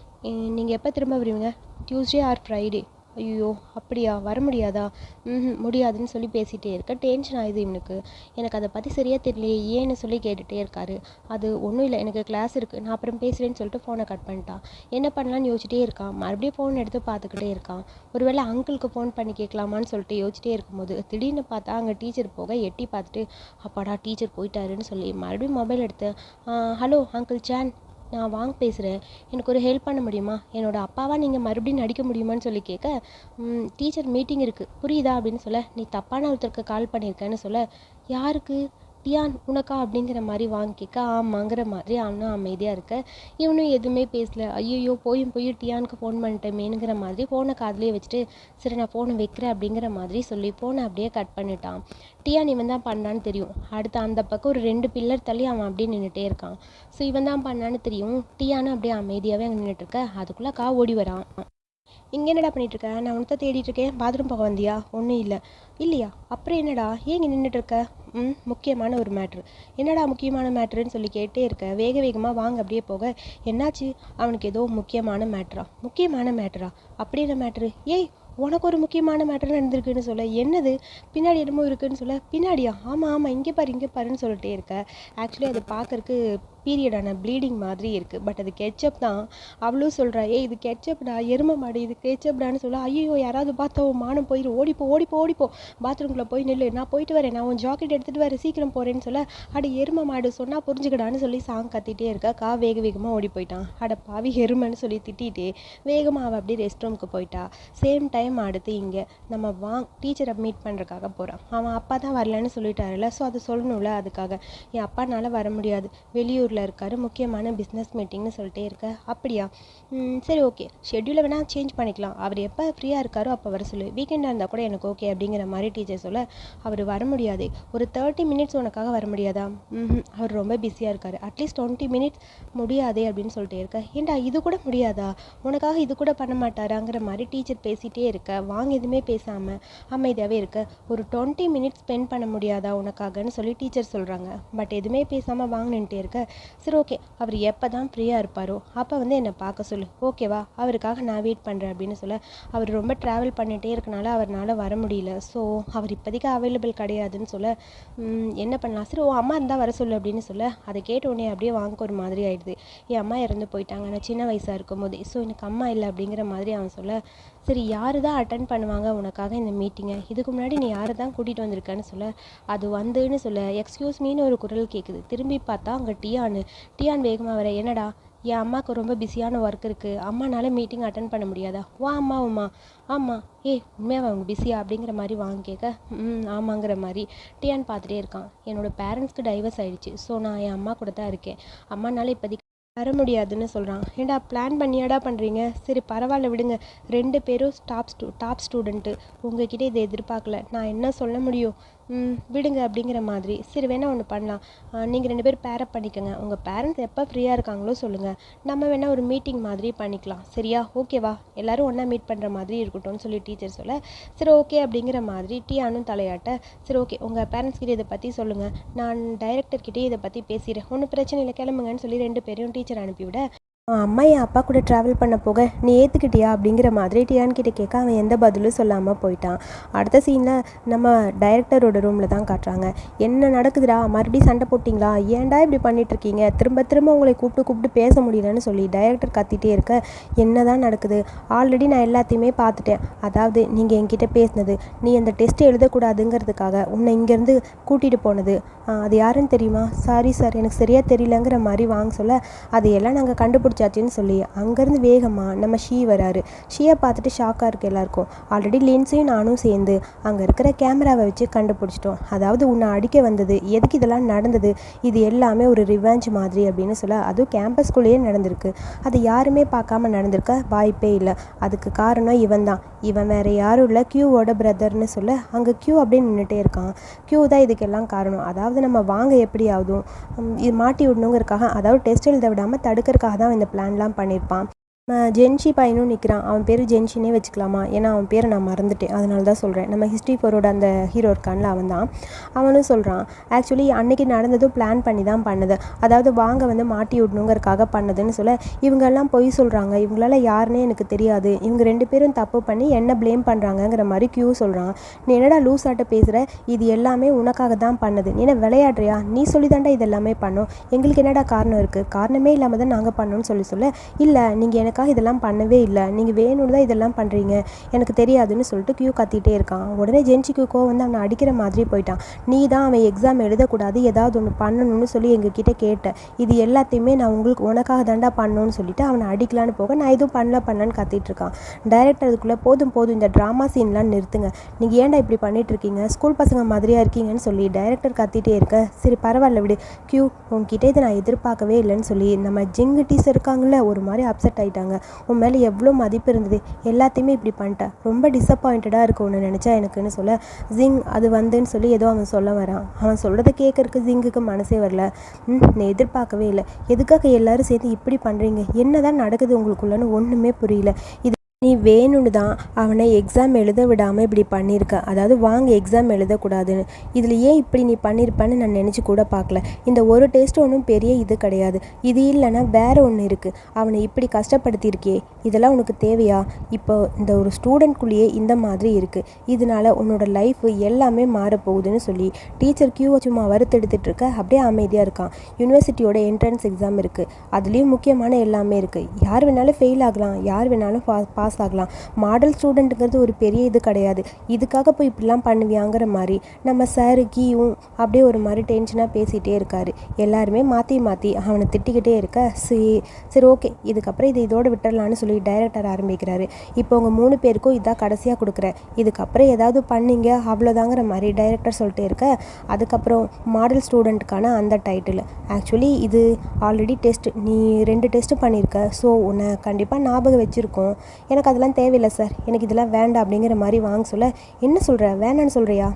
நீங்கள் எப்போ திரும்ப வருவீங்க, டியூஸ்டே ஆர் ஃப்ரைடே, ஐயோ அப்படியா வர முடியாதா? முடியாதுன்னு சொல்லி பேசிகிட்டே இருக்க டென்ஷன் ஆகுது இவனுக்கு. எனக்கு அதை பற்றி சரியாக தெரியலையே ஏன்னு சொல்லி கேட்டுகிட்டே இருக்காரு. அது ஒன்றும் இல்லை, எனக்கு கிளாஸ் இருக்குது, நான் அப்புறம் பேசுகிறேன்னு சொல்லிட்டு ஃபோனை கட் பண்ணிட்டான். என்ன பண்ணலான்னு யோசிச்சிட்டே இருக்கான். மறுபடியும் ஃபோன் எடுத்து பார்த்துக்கிட்டே இருக்கான். ஒருவேளை அங்கிளுக்கு ஃபோன் பண்ணி கேட்கலாமான்னு சொல்லிட்டு யோசிச்சிட்டே இருக்கும்போது திடீர்னு பார்த்தா அங்கே டீச்சர் போக எட்டி பார்த்துட்டு அப்பாடா டீச்சர் போயிட்டாருன்னு சொல்லி மறுபடியும் மொபைல் எடுத்து ஹலோ அங்கிள் சான், நான் வாங்க பேசுகிறேன், எனக்கு ஒரு ஹெல்ப் பண்ண முடியுமா? என்னோட அப்பாவா நீங்கள் மறுபடியும் நடிக்க முடியுமான்னு சொல்லி கேட்க, டீச்சர் மீட்டிங் இருக்குது புரியுதா அப்படின்னு சொல்ல, நீ தப்பான ஒருத்தருக்கு கால் பண்ணியிருக்கேன்னு சொல்ல, யாருக்கு? டியான் உனக்கா அப்படிங்கிற மாதிரி வாங்கி கேட்க, ஆமாங்கிற மாதிரி அவனும் அமைதியாக இருக்க. இவனும் எதுவுமே பேசல. ஐயோ போய் டியானுக்கு ஃபோன் பண்ணிட்டேமேனுங்கிற மாதிரி ஃபோனை காதுலேயே வச்சுட்டு சரி நான் ஃபோனை வைக்கிறேன் அப்படிங்கிற மாதிரி சொல்லி ஃபோனை அப்படியே கட் பண்ணிட்டான். டியான் இவன் தான் பண்ணான்னு தெரியும். அடுத்து அந்த பக்கம் ஒரு 2 பில்லர் தள்ளி அவன் அப்படியே நின்றுட்டே இருக்கான். ஸோ இவன் தான் பண்ணான்னு தெரியும். டியானும் அப்படியே அமைதியாகவே அங்கே நின்றுட்டுருக்க. அதுக்குள்ளே ஓடி வரான். இங்கே என்னடா பண்ணிகிட்ருக்க? நான் உனத்தை தேடிட்டுருக்கேன், பாத்ரூம் போக வந்தியா? ஒன்றும் இல்லை. இல்லையா? அப்புறம் என்னடா ஏன் இங்கே நின்றுட்டுருக்க? முக்கியமான ஒரு மேட்ரு. என்னடா முக்கியமான மேட்ருன்னு சொல்லி கேட்டே இருக்க. வேகமாக வாங்க அப்படியே போக, என்னாச்சு? அவனுக்கு ஏதோ முக்கியமான மேட்ரா? அப்படி என்ன மேட்ரு? ஏய் உனக்கு ஒரு முக்கியமான மேட்ரு நடந்திருக்குன்னு சொல்ல, என்னது? பின்னாடி என்னமோ இருக்குதுன்னு சொல்ல, பின்னாடியா? ஆமாம் இங்கே பாருன்னு சொல்லிட்டே இருக்க. ஆக்சுவலி அது பார்க்கறக்கு பீரியடான ப்ளீடிங் மாதிரி இருக்குது. பட் அது கெச்சப் தான். அவ்வளோ சொல்கிறா, இது கெச்சப்டா, எருமை மாடு, இது கெச்சப்டான்னு சொல்ல, ஐயோ யாராவது பார்த்தா மானம் போயிரு, ஓடிப்போ பாத்ரூம்குள்ளே போய் நில்லு, நான் போயிட்டு வரேன், நான் உன் ஜாக்கெட் எடுத்துகிட்டு வரேன், சீக்கிரம் போகிறேன்னு சொல்ல, எருமை மாடு சொன்னால் புரிஞ்சுக்கடான்னு சொல்லி சாங் கத்திட்டே இருக்கா. வேகமாக ஓடி போயிட்டான். பாவி எருமைன்னு சொல்லி திட்டிகிட்டே வேகமாக அவள் அப்படியே ரெஸ்ட் ரூமுக்கு போயிட்டா. சேம் டைம் அடுத்து இங்கே நம்ம டீச்சரை மீட் பண்ணுறதுக்காக போகிறான். அவன் அப்பா தான் வரலன்னு சொல்லிட்டாருல, ஸோ அதை சொல்லணும்ல, அதுக்காக என் அப்பானால வர முடியாது, வெளியூரில் இருக்கார், முக்கியமான பிஸ்னஸ் மீட்டிங்னு சொல்லிட்டே இருக்க. அப்படியா? சரி ஓகே, ஷெட்யூலை வேணால் சேஞ்ச் பண்ணிக்கலாம், அவர் எப்போ ஃப்ரீயாக இருக்காரோ அப்போ வர சொல்லு, வீக்கெண்டாக இருந்தால் கூட எனக்கு ஓகே அப்படிங்கிற மாதிரி டீச்சர் சொல்ல, அவர் வர முடியாது, ஒரு 30 மினிட்ஸ் உனக்காக வர முடியாதா? அவர் ரொம்ப பிஸியாக இருக்கார், அட்லீஸ்ட் 20 மினிட்ஸ் முடியாதே அப்படின்னு சொல்லிட்டே இருக்க. ஏண்டா இது கூட முடியாதா? உனக்காக இது கூட பண்ண மாட்டாராங்கிற மாதிரி டீச்சர் பேசிகிட்டே இருக்க. வாங்க எதுவுமே பேசாமல் அமைதியாகவே இருக்க. ஒரு 20 மினிட்ஸ் ஸ்பெண்ட் பண்ண முடியாதா உனக்காகன்னு சொல்லி டீச்சர் சொல்கிறாங்க. பட் எதுவுமே பேசாமல் வாங்கினுட்டே இருக்க. சரி ஓகே, அவர் எப்போ தான் ஃப்ரீயாக இருப்பாரோ அப்போ என்னை பார்க்க சொல்லு, ஓகேவா? அவருக்காக நான் வெயிட் பண்ணுறேன் அப்படின்னு சொல்ல, அவர் ரொம்ப ட்ராவல் பண்ணிகிட்டே இருக்கனால அவரால் வர முடியல, ஸோ அவர் இப்போதைக்கு அவைலபிள் கிடையாதுன்னு சொல்ல, என்ன பண்ணலாம்? சரி அம்மா இருந்தால் வர சொல்லு அப்படின்னு சொல்ல, அதை கேட்ட உடனே அப்படியே வாங்க ஒரு மாதிரி ஆயிடுது. என் அம்மா இறந்து போயிட்டாங்க நான் சின்ன வயசாக இருக்கும் போதே, ஸோ எனக்கு அம்மா இல்லை அப்படிங்கிற மாதிரி அவன் சொல்ல, சரி யார் தான் அட்டன் பண்ணுவாங்க உனக்காக இந்த மீட்டிங்கை? இதுக்கு முன்னாடி நீ யாரை தான் கூட்டிகிட்டு வந்திருக்கேன்னு சொல்ல, அது வந்துன்னு சொல்ல, எக்ஸ்கியூஸ் மீன்னு ஒரு குரல் கேட்குது. திரும்பி பார்த்தா அங்கே டியான் வேகமாக வர, என்னடா என் அம்மாவுக்கு ரொம்ப பிஸியான ஒர்க் இருக்குது, அம்மானால மீட்டிங் அட்டன் பண்ண முடியாதா? அம்மா ஆமாம், உண்மையாக அவங்க பிஸியா அப்படிங்கிற மாதிரி வாங்க கேட்க, ஆமாங்கிற மாதிரி டியான் பார்த்துட்டே இருக்கான். என்னோடய பேரண்ட்ஸ்க்கு டைவர்ஸ் ஆகிடுச்சு, ஸோ நான் என் அம்மா கூட தான் இருக்கேன், அம்மானால இப்போதைக்கு வர முடியாதுன்னு சொல்கிறான். ஏண்டா பிளான் பண்ணியாடா பண்ணுறீங்க? சரி பரவாயில்ல விடுங்க, 2 பேரும் டாப் ஸ்டூடெண்ட்டு, உங்ககிட்ட இதை எதிர்பார்க்கல, நான் என்ன சொல்ல முடியும், விடுங்க அப்படிங்கிற மாதிரி. சரி வேணால் ஒன்று பண்ணலாம், நீங்கள் 2 பேர் பேரப் பண்ணிக்கோங்க, உங்கள் பேரண்ட்ஸ் எப்போ ஃப்ரீயாக இருக்காங்களோ சொல்லுங்கள், நம்ம வேணால் ஒரு மீட்டிங் மாதிரி பண்ணிக்கலாம், சரியா? ஓகேவா? எல்லோரும் ஒன்றா மீட் பண்ணுற மாதிரி இருக்கட்டும்னு சொல்லி டீச்சர் சொல்ல, சரி ஓகே அப்படிங்கிற மாதிரி டியானும் தலையாட்ட, சரி ஓகே உங்கள் பேரண்ட்ஸ்கிட்ட இதை பற்றி சொல்லுங்கள், நான் டைரக்டர்கிட்டே இதை பற்றி பேசிடுறேன், ஒன்றும் பிரச்சனை இல்லை கிளம்புங்கன்னு சொல்லி 2 பேரையும் டீச்சர் அனுப்பிவிட, அம்மா என் அப்பா கூட ட்ராவல் பண்ண போக நீ ஏற்றுக்கிட்டியா அப்படிங்கிற மாதிரி டியான்கிட்ட கேட்க அவன் எந்த பதிலும் சொல்லாமல் போயிட்டான். அடுத்த சீனில் நம்ம டைரக்டரோட ரூமில் தான் காட்டுறாங்க. என்ன நடக்குதுடா, மறுபடியும் சண்டை போட்டிங்களா, ஏன்டா இப்படி பண்ணிகிட்ருக்கீங்க, திரும்ப உங்களை கூப்பிட்டு பேச முடியலன்னு சொல்லி டைரக்டர் கத்திட்டே இருக்க, என்ன தான் நடக்குது? ஆல்ரெடி நான் எல்லாத்தையுமே பார்த்துட்டேன், அதாவது நீங்கள் என்கிட்ட பேசினது, நீ அந்த டெஸ்ட் எழுதக்கூடாதுங்கிறதுக்காக உன்னை இங்கேருந்து கூட்டிகிட்டு போனது, அது யாருன்னு தெரியுமா? சாரி சார் எனக்கு சரியாக தெரியலங்கிற மாதிரி வாங்க சொல்ல, அதையெல்லாம் நாங்கள் கண்டுபிடிச்சாச்சுன்னு சொல்லி அங்கேருந்து வேகமாக நம்ம ஷீ வராரு. ஷீயை பார்த்துட்டு ஷாக்காக இருக்குது எல்லாருக்கும். ஆல்ரெடி லின்ஸையும் நானும் சேர்ந்து அங்கே இருக்கிற கேமராவை வச்சு கண்டுபிடிச்சிட்டோம், அதாவது உன்னை அடிக்க வந்தது, எதுக்கு இதெல்லாம் நடந்தது, இது எல்லாமே ஒரு ரிவெஞ்ச் மாதிரி அப்படின்னு சொல்ல, அதுவும் கேம்பஸ்குள்ளேயே நடந்திருக்கு, அது யாருமே பார்க்காம நடந்திருக்க வாய்ப்பே இல்லை, அதுக்கு காரணம் இவன் வேறு யாரும் இல்லை, கியூவோட பிரதர்னு சொல்ல, அங்கே கியூ அப்படின்னு நின்றுட்டே இருக்கான். கியூ தான் இதுக்கெல்லாம் காரணம், அதாவது நம்ம வாங்க எப்படியாவதும் இது மாட்டி விடணுங்கிறதுக்காக, அதாவது டெஸ்ட் எழுத விடாமல் தடுக்கிறதுக்காக தான் இந்த பிளான்லாம் பண்ணியிருப்பான். ஜென்ஷி பையனும் நிற்கிறான். அவன் பேர் ஜென்ஷினே வச்சுக்கலாமா, ஏன்னா அவன் பேரை நான் மறந்துட்டேன், அதனால தான் சொல்கிறேன். நம்ம ஹிஸ்ட்ரி ஃபோரோட அந்த ஹீரோ இருக்கான்ல, அவன் தான். அவனும் சொல்கிறான், ஆக்சுவலி அன்றைக்கி நடந்ததும் பிளான் பண்ணி தான் பண்ணுது, அதாவது வாங்க வந்து மாட்டி விடணுங்கிறதுக்காக பண்ணதுன்னு சொல்ல, இவங்கெல்லாம் பொய் சொல்கிறாங்க, இவங்களால யாருன்னே எனக்கு தெரியாது, இவங்க 2 பேரும் தப்பு பண்ணி என்ன ப்ளேம் பண்ணுறாங்கங்கிற மாதிரி கியூ சொல்கிறான். நீ என்னடா லூஸாட்ட பேசுகிற, இது எல்லாமே உனக்காக தான் பண்ணுது, நீ என்ன விளையாடுறியா, நீ சொல்லி தாண்டா இது எல்லாமே பண்ணோம், எங்களுக்கு என்னடா காரணம் இருக்குது, காரணமே இல்லாமல் தான் நாங்கள் பண்ணோன்னு சொல்ல, இல்லை நீங்கள் எனக்காக இதெல்லாம் பண்ணவே இல்லை, நீங்கள் வேணும்னு தான் இதெல்லாம் பண்ணுறீங்க, எனக்கு தெரியாதுன்னு சொல்லிட்டு கியூ கத்திட்டே இருக்கான். உடனே ஜென்சிக்கு கோவம் வந்து அவனை அடிக்கிற மாதிரி போயிட்டான். நீ தான் அவன் எக்ஸாம் எழுதக்கூடாது, ஏதாவது ஒன்று பண்ணணும்னு சொல்லி எங்ககிட்ட கேட்டேன், இது எல்லாத்தையுமே நான் உனக்காக தாண்டா பண்ணணும்னு சொல்லிட்டு அவனை அடிக்கலான்னு போக, நான் எதுவும் பண்ணலன்னு கத்திட்டு இருக்கான். டைரக்டர் அதுக்குள்ளே போதும் இந்த ட்ராமா சீன்லாம் நிறுத்துங்க, நீங்கள் ஏன்டா இப்படி பண்ணிட்டு இருக்கீங்க, ஸ்கூல் பசங்க மாதிரியாக இருக்கீங்கன்னு சொல்லி டைரக்டர் கத்திட்டே இருக்க. சரி பரவாயில்ல விடு கியூ, உன்கிட்ட இதை நான் எதிர்பார்க்கவே இல்லைன்னு சொல்லி நம்ம ஜிங்கு டீச்சர் இருக்காங்களே ஒரு மாதிரி அப்செட் ஆகிட்டாங்க. உன் மேலே எவ்வளோ மதிப்பு இருந்தது, எல்லாத்தையுமே இப்படி பண்ணிட்டேன், ரொம்ப டிசப்பாயிண்டடாக இருக்கு ஒன்று நினச்சா எனக்குன்னு சொல்ல, ஜிங் அது வந்துன்னு சொல்லி ஏதோ அவன் சொல்ல வரான். அவன் சொல்கிறத கேட்கறக்கு ஜிங்குக்கு மனசே வரல. நான் எதிர்பார்க்கவே இல்லை, எதுக்காக எல்லாரும் சேர்ந்து இப்படி பண்ணுறீங்க, என்ன தான் நடக்குது உங்களுக்குள்ளன்னு ஒன்றுமே புரியல, இது நீ வேணும்னு தான் அவனை எக்ஸாம் எழுத விடாமல் இப்படி பண்ணியிருக்க, அதாவது வாங்க எக்ஸாம் எழுதக்கூடாதுன்னு, இதில் ஏன் இப்படி நீ பண்ணியிருப்பான்னு நான் நினச்சி கூட பார்க்கல, இந்த ஒரு டெஸ்ட் ஒன்றும் பெரிய இது கிடையாது, இது இல்லைன்னா வேறு ஒன்று இருக்குது, அவனை இப்படி கஷ்டப்படுத்தியிருக்கே, இதெல்லாம் உனக்கு தேவையா, இப்போ இந்த ஒரு ஸ்டூடெண்ட்குள்ளேயே இந்த மாதிரி இருக்குது, இதனால உன்னோட லைஃப் எல்லாமே மாறப்போகுதுன்னு சொல்லி டீச்சர் கியூவை சும்மா வறுத்தெடுத்துட்டு இருக்க. அப்படியே அமைதியாக இருக்கான். யூனிவர்சிட்டியோட என்ட்ரன்ஸ் எக்ஸாம் இருக்குது, அதுலேயும் முக்கியமான எல்லாமே இருக்குது, யார் வேணாலும் ஃபெயில் ஆகலாம், யார் வேணாலும் பாஸ் ஆகலாம், மாடல் ஸ்டூடெண்ட்டுங்கிறது ஒரு பெரிய இது கிடையாது, இதுக்காக போய் இப்படிலாம் பண்ணுவியாங்கிற மாதிரி நம்ம சார் கீயும் அப்படியே ஒரு மாதிரி டென்ஷனாக பேசிகிட்டே இருக்காரு. எல்லாருமே மாற்றி அவனை திட்டிக்கிட்டே இருக்க. சரி ஓகே, இதுக்கப்புறம் இதோடு விட்டுறலான்னு சொல்லி டைரக்டர் ஆரம்பிக்கிறாரு. இப்போ உங்கள் 3 பேருக்கும் இதான் கடைசியாக கொடுக்குறேன், இதுக்கப்புறம் ஏதாவது பண்ணிங்க அவ்வளோதாங்கிற மாதிரி டைரக்டர் சொல்லிட்டே இருக்க. அதுக்கப்புறம் மாடல் ஸ்டூடெண்ட்டுக்கான அந்த டைட்டில், ஆக்சுவலி இது ஆல்ரெடி டெஸ்ட், நீ 2 டெஸ்ட்டு பண்ணியிருக்க, ஸோ உன்னை கண்டிப்பாக ஞாபகம் வச்சுருக்கோம், எனக்கு அதெல்லாம் தேவையில்லை சார், எனக்கு இதெல்லாம் வேண்டாம் அப்படிங்கிற மாதிரி வாங்க சொல்ல, என்ன சொல்கிற, வேணான்னு சொல்கிறியா,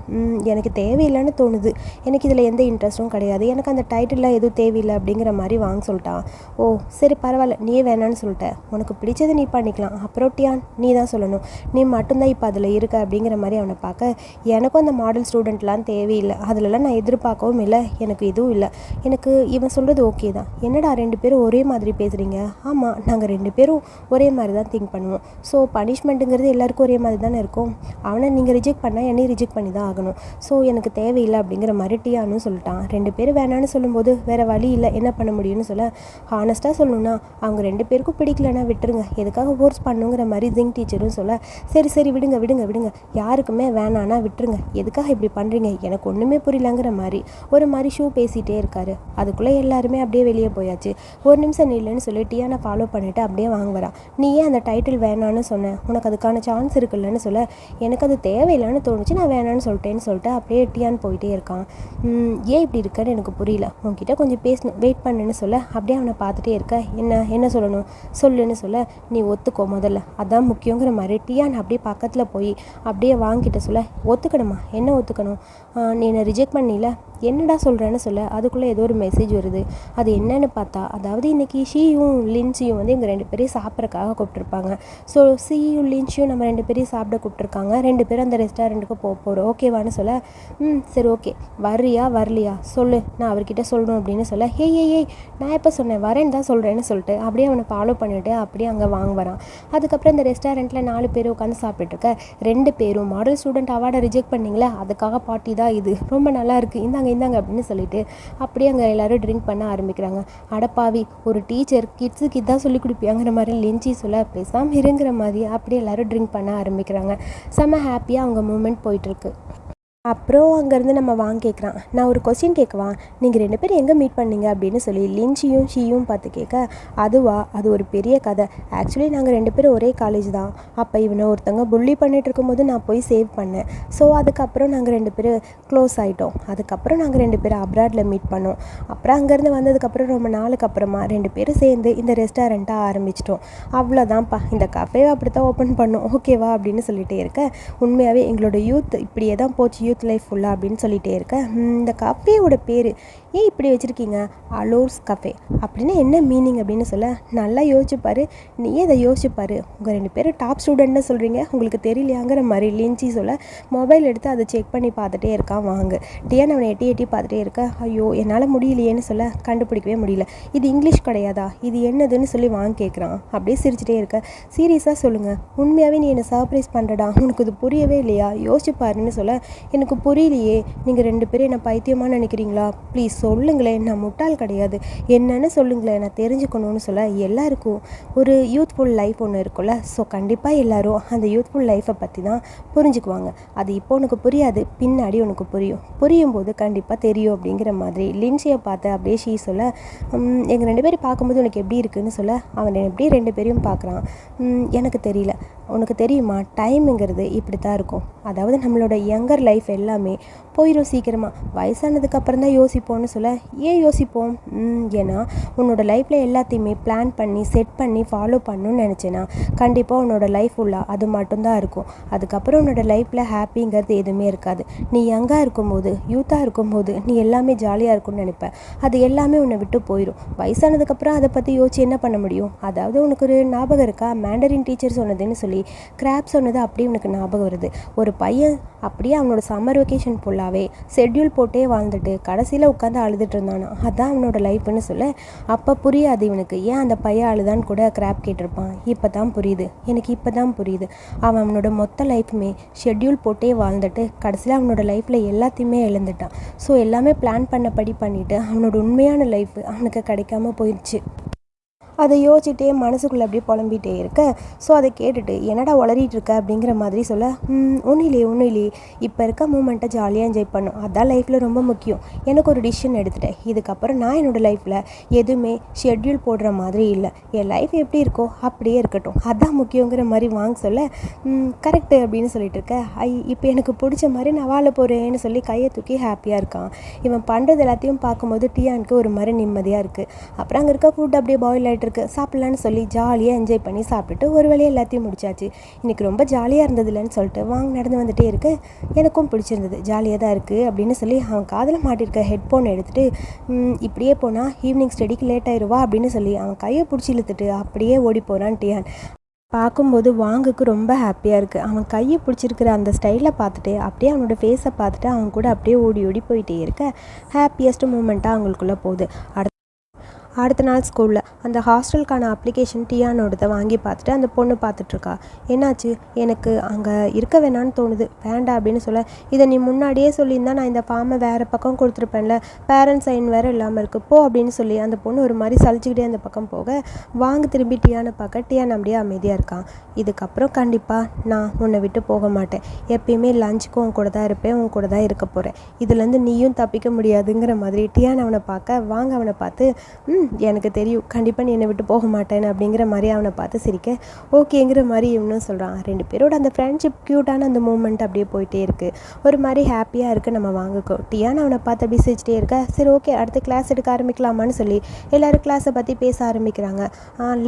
எனக்கு தேவையில்லைன்னு தோணுது, எனக்கு இதில் எந்த இன்ட்ரெஸ்ட்டும் கிடையாது, எனக்கு அந்த டைட்டில்லாம் எதுவும் தேவையில்லை அப்படிங்கிற மாதிரி வாங்க சொல்லிட்டான். ஓ சரி பரவாயில்ல, நீயே வேணான்னு சொல்லிட்டேன், உனக்கு பிடிச்சதை நீ பண்ணிக்கலாம், அப்புறம் டியான் நீ தான் சொல்லணும், நீ மட்டும்தான் இப்போ அதில் இருக்க அப்படிங்கிற மாதிரி அவனை பார்க்க, எனக்கும் அந்த மாடல் ஸ்டூடெண்ட்லாம் தேவையில்லை, அதிலலாம் நான் எதிர்பார்க்கவும் இல்லை, எனக்கு இதுவும் இல்லை, எனக்கு இவன் சொல்கிறது ஓகே தான், என்னடா 2 பேரும் ஒரே மாதிரி பேசுகிறீங்க, ஆமாம் நாங்கள் 2 பேரும் ஒரே மாதிரி தான் திங்க் பண்ணுவோம், ஸோ பனிஷ்மெண்ட்டுங்கிறது எல்லாருக்கும் ஒரே மாதிரி தானே இருக்கும், அவனை நீங்கள் ரிஜெக்ட் பண்ணால் என்னையும் ரிஜெக்ட் பண்ணி தான் ஆகணும், ஸோ எனக்கு தேவையில்லை அப்படிங்கிற மாதிரி டியான்னு சொல்லிட்டான். 2 பேரும் வேணான்னு சொல்லும்போது வேறு வழி இல்லை, என்ன பண்ண முடியும்னு சொல்ல, ஹானஸ்ட்டாக சொல்லணும்னா அவங்க 2 பேருக்கும் பிடிக்கலன்னா விட்டுருங்க, எதுக்காக ஃபோர்ஸ் பண்ணுங்கிற மாதிரி ஜிங் டீச்சரும் சொல்ல, சரி விடுங்க யாருக்குமே வேணான்னா விட்டுருங்க, எதுக்காக இப்படி பண்ணுறீங்க, எனக்கு ஒன்றுமே புரியலங்கிற மாதிரி ஒரு மாதிரி ஷூ பேசிகிட்டே இருக்காரு. அதுக்குள்ளே எல்லாருமே அப்படியே வெளியே போயாச்சு. ஒரு நிமிஷம் நில்லுன்னு சொல்லி டியானை ஃபாலோ பண்ணிவிட்டு அப்படியே வாங்க வரான். நீ ஏன் அந்த டைட்டில் வேணான்னு சொன்னேன், உனக்கு அதுக்கான சான்ஸ் இருக்குல்லன்னு சொல்ல, எனக்கு அது தேவையில்லைன்னு தோணுச்சு, நான் வேணான்னு சொல்லிட்டு அப்படியே டியான் போயிட்டே இருக்கான். ஏன் இப்படி இருக்கன்னு எனக்கு புரியல, உன்கிட்ட கொஞ்சம் பேசணும், வெயிட் பண்ணுன்னு சொல்ல, அப்படியே அவனை பார்த்துட்டே இருக்க. என்ன சொல்லணும் சொல்லுன்னு சொல்ல, நீ ஒத்துக்கோ முதல்ல, அதான் முக்கியங்கிற மாதிரி டியான் அப்படியே பக்கத்தில் போய் அப்படியே வாங்கிட்ட சொல்ல, ஒத்துக்கணுமா, என்ன ஒத்துக்கணும், நீ என்னை ரிஜெக்ட் பண்ணில, என்னடா சொல்கிறேன்னு சொல்ல, அதுக்குள்ளே ஏதோ ஒரு மெசேஜ் வருது. அது என்னன்னு பார்த்தா, அதாவது இன்றைக்கி ஷீயும் லின்சியும் வந்து எங்கள் 2 பேரையும் சாப்பிட்றதுக்காக கூப்பிட்ருப்பாங்க. ஸோ ஷீயும் லின்சியும் நம்ம 2 பேரையும் சாப்பிட கூப்பிட்ருக்காங்க, 2 பேரும் அந்த ரெஸ்டாரண்ட்டுக்கு போகிறோம், ஓகேவான்னு சொல்ல, சரி ஓகே, வர்றியா வரலையா சொல்லு, நான் அவர்கிட்ட சொல்லணும் அப்படின்னு சொல்ல, ஏய் நான் எப்போ சொன்னேன், வரேன்னு தான் சொல்கிறேன்னு சொல்லிட்டு அப்படியே அவனை ஃபாலோ பண்ணிவிட்டு அப்படியே அங்கே வாங்க வரான். அதுக்கப்புறம் இந்த ரெஸ்டாரண்ட்டில் 4 பேர் உட்காந்து சாப்பிட்டுருக்க. 2 பேரும் மாடல் ஸ்டூடெண்ட் அவார்டை ரிஜெக்ட் பண்ணிங்களே, அதுக்காக பார்ட்டி தான் இது, ரொம்ப நல்லா இருக்குது, இந்தாங்க அப்படின்னு சொல்லிட்டு அப்படியே அங்கே எல்லோரும் ட்ரிங்க் பண்ண ஆரம்பிக்கிறாங்க. அடப்பாவி, ஒரு டீச்சர் கிட்ஸுக்கு இதான் சொல்லி கொடுப்பியாங்கிற மாதிரி லின்சி சொல்ல, பேசாமல் இருங்கிற மாதிரி அப்படியே எல்லோரும் ட்ரிங்க் பண்ண ஆரம்பிக்கிறாங்க. செம்ம ஹாப்பியாக அவங்க மூமெண்ட் போயிட்டுருக்கு. அப்புறம் அங்கேருந்து நம்ம வாங்க கேட்குறான், நான் ஒரு கொஸ்டின் கேட்கவா, நீங்கள் 2 பேரும் எங்கே மீட் பண்ணீங்க அப்படின்னு சொல்லி லின்சியும் ஷீயும் பார்த்து கேட்க, அது ஒரு பெரிய கதை, ஆக்சுவலி நாங்கள் 2 பேரும் ஒரே காலேஜ் தான், அப்போ இவனை ஒருத்தவங்க புள்ளி பண்ணிகிட்டு இருக்கும்போது நான் போய் சேவ் பண்ணேன், ஸோ அதுக்கப்புறம் நாங்கள் 2 பேரும் க்ளோஸ் ஆகிட்டோம், அதுக்கப்புறம் நாங்கள் 2 பேரும் அப்ராடில் மீட் பண்ணோம், அப்புறம் அங்கேருந்து வந்ததுக்கப்புறம் ரொம்ப நாளுக்கு அப்புறமா 2 பேரும் சேர்ந்து இந்த ரெஸ்டாரண்ட்டாக ஆரம்பிச்சிட்டோம், அவ்வளோதான்ப்பா, இந்த கஃபேவை அப்படி தான் ஓப்பன் பண்ணோம், ஓகேவா அப்படின்னு சொல்லிகிட்டே இருக்க. உண்மையாகவே எங்களோட யூத் இப்படியே தான் போச்சு, யூத் லைஃப் ஃபுல்லாக அப்படின்னு சொல்லிகிட்டே இருக்கேன். இந்த கஃபேவோட பேர் ஏன் இப்படி வச்சுருக்கீங்க அலோர்ஸ் கஃபே அப்படின்னு என்ன மீனிங் அப்படின்னு சொல்ல, நல்லா யோசிச்சுப்பாரு, நீயே அதை யோசிச்சுப்பாரு, உங்கள் 2 பேரும் டாப் ஸ்டூடெண்ட்னு சொல்கிறீங்க, உங்களுக்கு தெரியலையாங்கிற மாதிரி லின்சி சொல்ல, மொபைல் எடுத்து அதை செக் பண்ணி பார்த்துட்டே இருக்கான் வாங்க. டியான் அவனை எட்டி எட்டி பார்த்துட்டே இருக்க, ஐயோ என்னால் முடியலையேன்னு சொல்ல, கண்டுபிடிக்கவே முடியல, இது இங்கிலீஷ் கிடையாதா, இது என்னதுன்னு சொல்லி வாங்க கேட்குறான். அப்படியே சிரிச்சிட்டே இருக்க, சீரியஸாக சொல்லுங்கள், உண்மையாகவே நீ என்னை சர்ப்ரைஸ் பண்ணுறடா, உனக்கு இது புரியவே இல்லையா, யோசிச்சுப்பாருன்னு சொல்ல, எனக்கு புரியலையே, நீங்கள் 2 பேரும் என்னை பைத்தியமாக நினைக்கிறீங்களா, ப்ளீஸ் சொல்லுங்களேன், நான் முட்டாள் கிடையாது, என்னன்னு சொல்லுங்களேன், நான் தெரிஞ்சுக்கணும்னு சொல்ல, எல்லாருக்கும் ஒரு யூத்ஃபுல் லைஃப் ஒன்று இருக்குல்ல, ஸோ கண்டிப்பாக எல்லோரும் அந்த யூத்ஃபுல் லைஃப்பை பற்றி தான் புரிஞ்சுக்குவாங்க. அது இப்போ உனக்கு புரியாது, பின்னாடி உனக்கு புரியும் போது கண்டிப்பாக தெரியும் அப்படிங்கிற மாதிரி லின்சியை பார்த்து அப்படியே ஷீ சொல்ல, எங்கள் 2 பேரும் பார்க்கும்போது உனக்கு எப்படி இருக்குன்னு சொல்ல, அவன் எப்படி 2 பேரையும் பார்க்குறான். எனக்கு தெரியல, உனக்கு தெரியுமா, டைமுங்கிறது இப்படி தான் இருக்கும், அதாவது நம்மளோட யங்கர் லைஃப் எல்லாமே போயிடும் சீக்கிரமாக, வயசானதுக்கப்புறம் தான் யோசிப்போம்னு சொல்ல, ஏன் யோசிப்போம், ஏன்னா உன்னோட லைஃப்பில் எல்லாத்தையுமே பிளான் பண்ணி செட் பண்ணி ஃபாலோ பண்ணணும்னு நினச்சேன்னா கண்டிப்பாக உன்னோட லைஃப் ஃபுல்லாக அது மட்டும்தான் இருக்கும். அதுக்கப்புறம் உன்னோட லைஃப்பில் ஹாப்பிங்கிறது எதுவுமே இருக்காது. நீ யங்காக இருக்கும்போது, யூத்தாக இருக்கும்போது நீ எல்லாமே ஜாலியாக இருக்கும்னு நினைப்ப, அது எல்லாமே உன்னை விட்டு போயிடும். வயசானதுக்கப்புறம் அதை பற்றி யோசிச்சு என்ன பண்ண முடியும். அதாவது உனக்கு ஒரு ஞாபகம் இருக்கா, மேண்டரின் டீச்சர் சொன்னதுன்னு சொல்லி கிராப் சொன்னது அப்படியே உனக்கு ஞாபகம் வருது. ஒரு பையன் அப்படியே அவனோட சம்மர் வெக்கேஷன் ஃபுல்லாகவே ஷெட்யூல் போட்டே வாழ்ந்துட்டு கடைசியில் உட்காந்து அழுதுட்டு இருந்தானா, அதுதான் அவனோட லைஃப்னு சொல்ல, அப்போ புரியாது இவனுக்கு ஏன் அந்த பையன் அழுதான்னு கூட கிராப் கேட்டிருப்பான். இப்போ தான் புரியுது, எனக்கு இப்போ தான் புரியுது, அவனோட மொத்த லைஃப்புமே ஷெட்யூல் போட்டே வாழ்ந்துட்டு கடைசியில் அவனோட லைஃப்பில் எல்லாத்தையுமே இழந்துட்டான். ஸோ எல்லாமே பிளான் பண்ணபடி பண்ணிவிட்டு அவனோட உண்மையான லைஃப் அவனுக்கு கிடைக்காம போயிடுச்சு. அதை யோசிச்சுட்டே மனசுக்குள்ளே அப்படியே புலம்பிகிட்டே இருக்க, ஸோ அதை கேட்டுட்டு என்னடா உளறிட்டு இருக்க அப்படிங்கிற மாதிரி சொல்ல, ஒன்றும் இல்லையே, இப்போ இருக்க மூமெண்ட்டை ஜாலியாக என்ஜாய் பண்ணும், அதான் லைஃப்பில் ரொம்ப முக்கியம். எனக்கு ஒரு டிசிஷன் எடுத்துட்டேன், இதுக்கப்புறம் நான் என்னோடய லைஃப்பில் எதுவுமே ஷெட்யூல் போடுற மாதிரி இல்லை, என் லைஃப் எப்படி இருக்கோ அப்படியே இருக்கட்டும், அதான் முக்கியங்கிற மாதிரி வாங்க சொல்ல, கரெக்டு அப்படின்னு சொல்லிட்டு இருக்க, இப்போ எனக்கு பிடிச்ச மாதிரி நான் வாழ போகிறேன்னு சொல்லி கையை தூக்கி ஹாப்பியாக இருக்கான். இவன் பண்ணுறது எல்லாத்தையும் பார்க்கும்போது டியானுக்கு ஒரு மாதிரி நிம்மதியாக இருக்குது. அப்புறம் அங்கே இருக்க ஃபுட் அப்படியே பாயில் ஆகிட்டு சாப்பிட்லான்னு சொல்லி ஜாலியாக என்ஜாய் பண்ணி சாப்பிட்டுட்டு ஒரு வேலையை எல்லாத்தையும் முடிச்சாச்சு. இன்றைக்கி ரொம்ப ஜாலியாக இருந்ததுலன்னு சொல்லிட்டு வாங்க நடந்து வந்துகிட்டே இருக்கு. எனக்கும் பிடிச்சிருந்தது, ஜாலியாக தான் இருக்குது அப்படின்னு சொல்லி அவன் காதில் மாட்டிருக்க ஹெட்ஃபோன் எடுத்துகிட்டு, இப்படியே போனால் ஈவினிங் ஸ்டடிக்கு லேட் ஆயிடுவா அப்படின்னு சொல்லி அவன் கையை பிடிச்சி இழுத்துட்டு அப்படியே ஓடி போகிறான் டியான். பார்க்கும்போது வாங்குக்கு ரொம்ப ஹாப்பியாக இருக்குது. அவன் கையை பிடிச்சிருக்கிற அந்த ஸ்டைலை பார்த்துட்டு அப்படியே அவனோட ஃபேஸை பார்த்துட்டு அவன் கூட அப்படியே ஓடி ஓடி போயிட்டே இருக்க ஹாப்பியஸ்ட் மூமெண்ட்டாக அவங்களுக்குள்ளே போகுது. அடுத்த நாள் ஸ்கூலில் அந்த ஹாஸ்டலுக்கான அப்ளிகேஷன் டியானோடதை வாங்கி பார்த்துட்டு அந்த பொண்ணு பார்த்துட்ருக்கா. என்னாச்சு, எனக்கு அங்கே இருக்க வேணான்னு தோணுது, வேண்டாம் அப்படின்னு சொல்ல, இதை நீ முன்னாடியே சொல்லியிருந்தா நான் இந்த ஃபார்மை வேறு பக்கம் கொடுத்துருப்பேன்ல, பேரண்ட்ஸ் சைன் வேறு இல்லாமல் இருக்குது போ அப்படின்னு சொல்லி அந்த பொண்ணு ஒரு மாதிரி சலிச்சுக்கிட்டே அந்த பக்கம் போக வாங்க திரும்பி டியானை பார்க்க டியான் அப்படியே அமைதியாக இருக்கான். இதுக்கப்புறம் கண்டிப்பாக நான் உன்னை விட்டு போக மாட்டேன், எப்பயுமே லஞ்சுக்கும் உன் கூட தான் இருப்பேன், உன் கூட தான் இருக்க போகிறேன், இதுலேருந்து நீயும் தப்பிக்க முடியாதுங்கிற மாதிரி டியான் அவனை பார்க்க வாங்க அவனை பார்த்து, எனக்கு தெரியும் கண்டிப்பாக நீ என்னை விட்டு போக மாட்டேன்னு அப்படிங்கிற மாதிரி அவனை பார்த்து சிரிக்க ஓகேங்கிற மாதிரி இவனும் சொல்கிறான். 2 பேரோட அந்த ஃப்ரெண்ட்ஷிப் க்யூட்டான அந்த மூமெண்ட் அப்படியே போயிட்டே இருக்குது. ஒரு மாதிரி ஹாப்பியாக இருக்குது. நம்ம வாங்கிக்கோ டியான் அவனை பார்த்து அப்படி சிரிச்சிட்டே இருக்க, சரி ஓகே அடுத்த கிளாஸ் எடுக்க ஆரம்பிக்கலாமான்னு சொல்லி எல்லோரும் கிளாஸை பற்றி பேச ஆரம்பிக்கிறாங்க.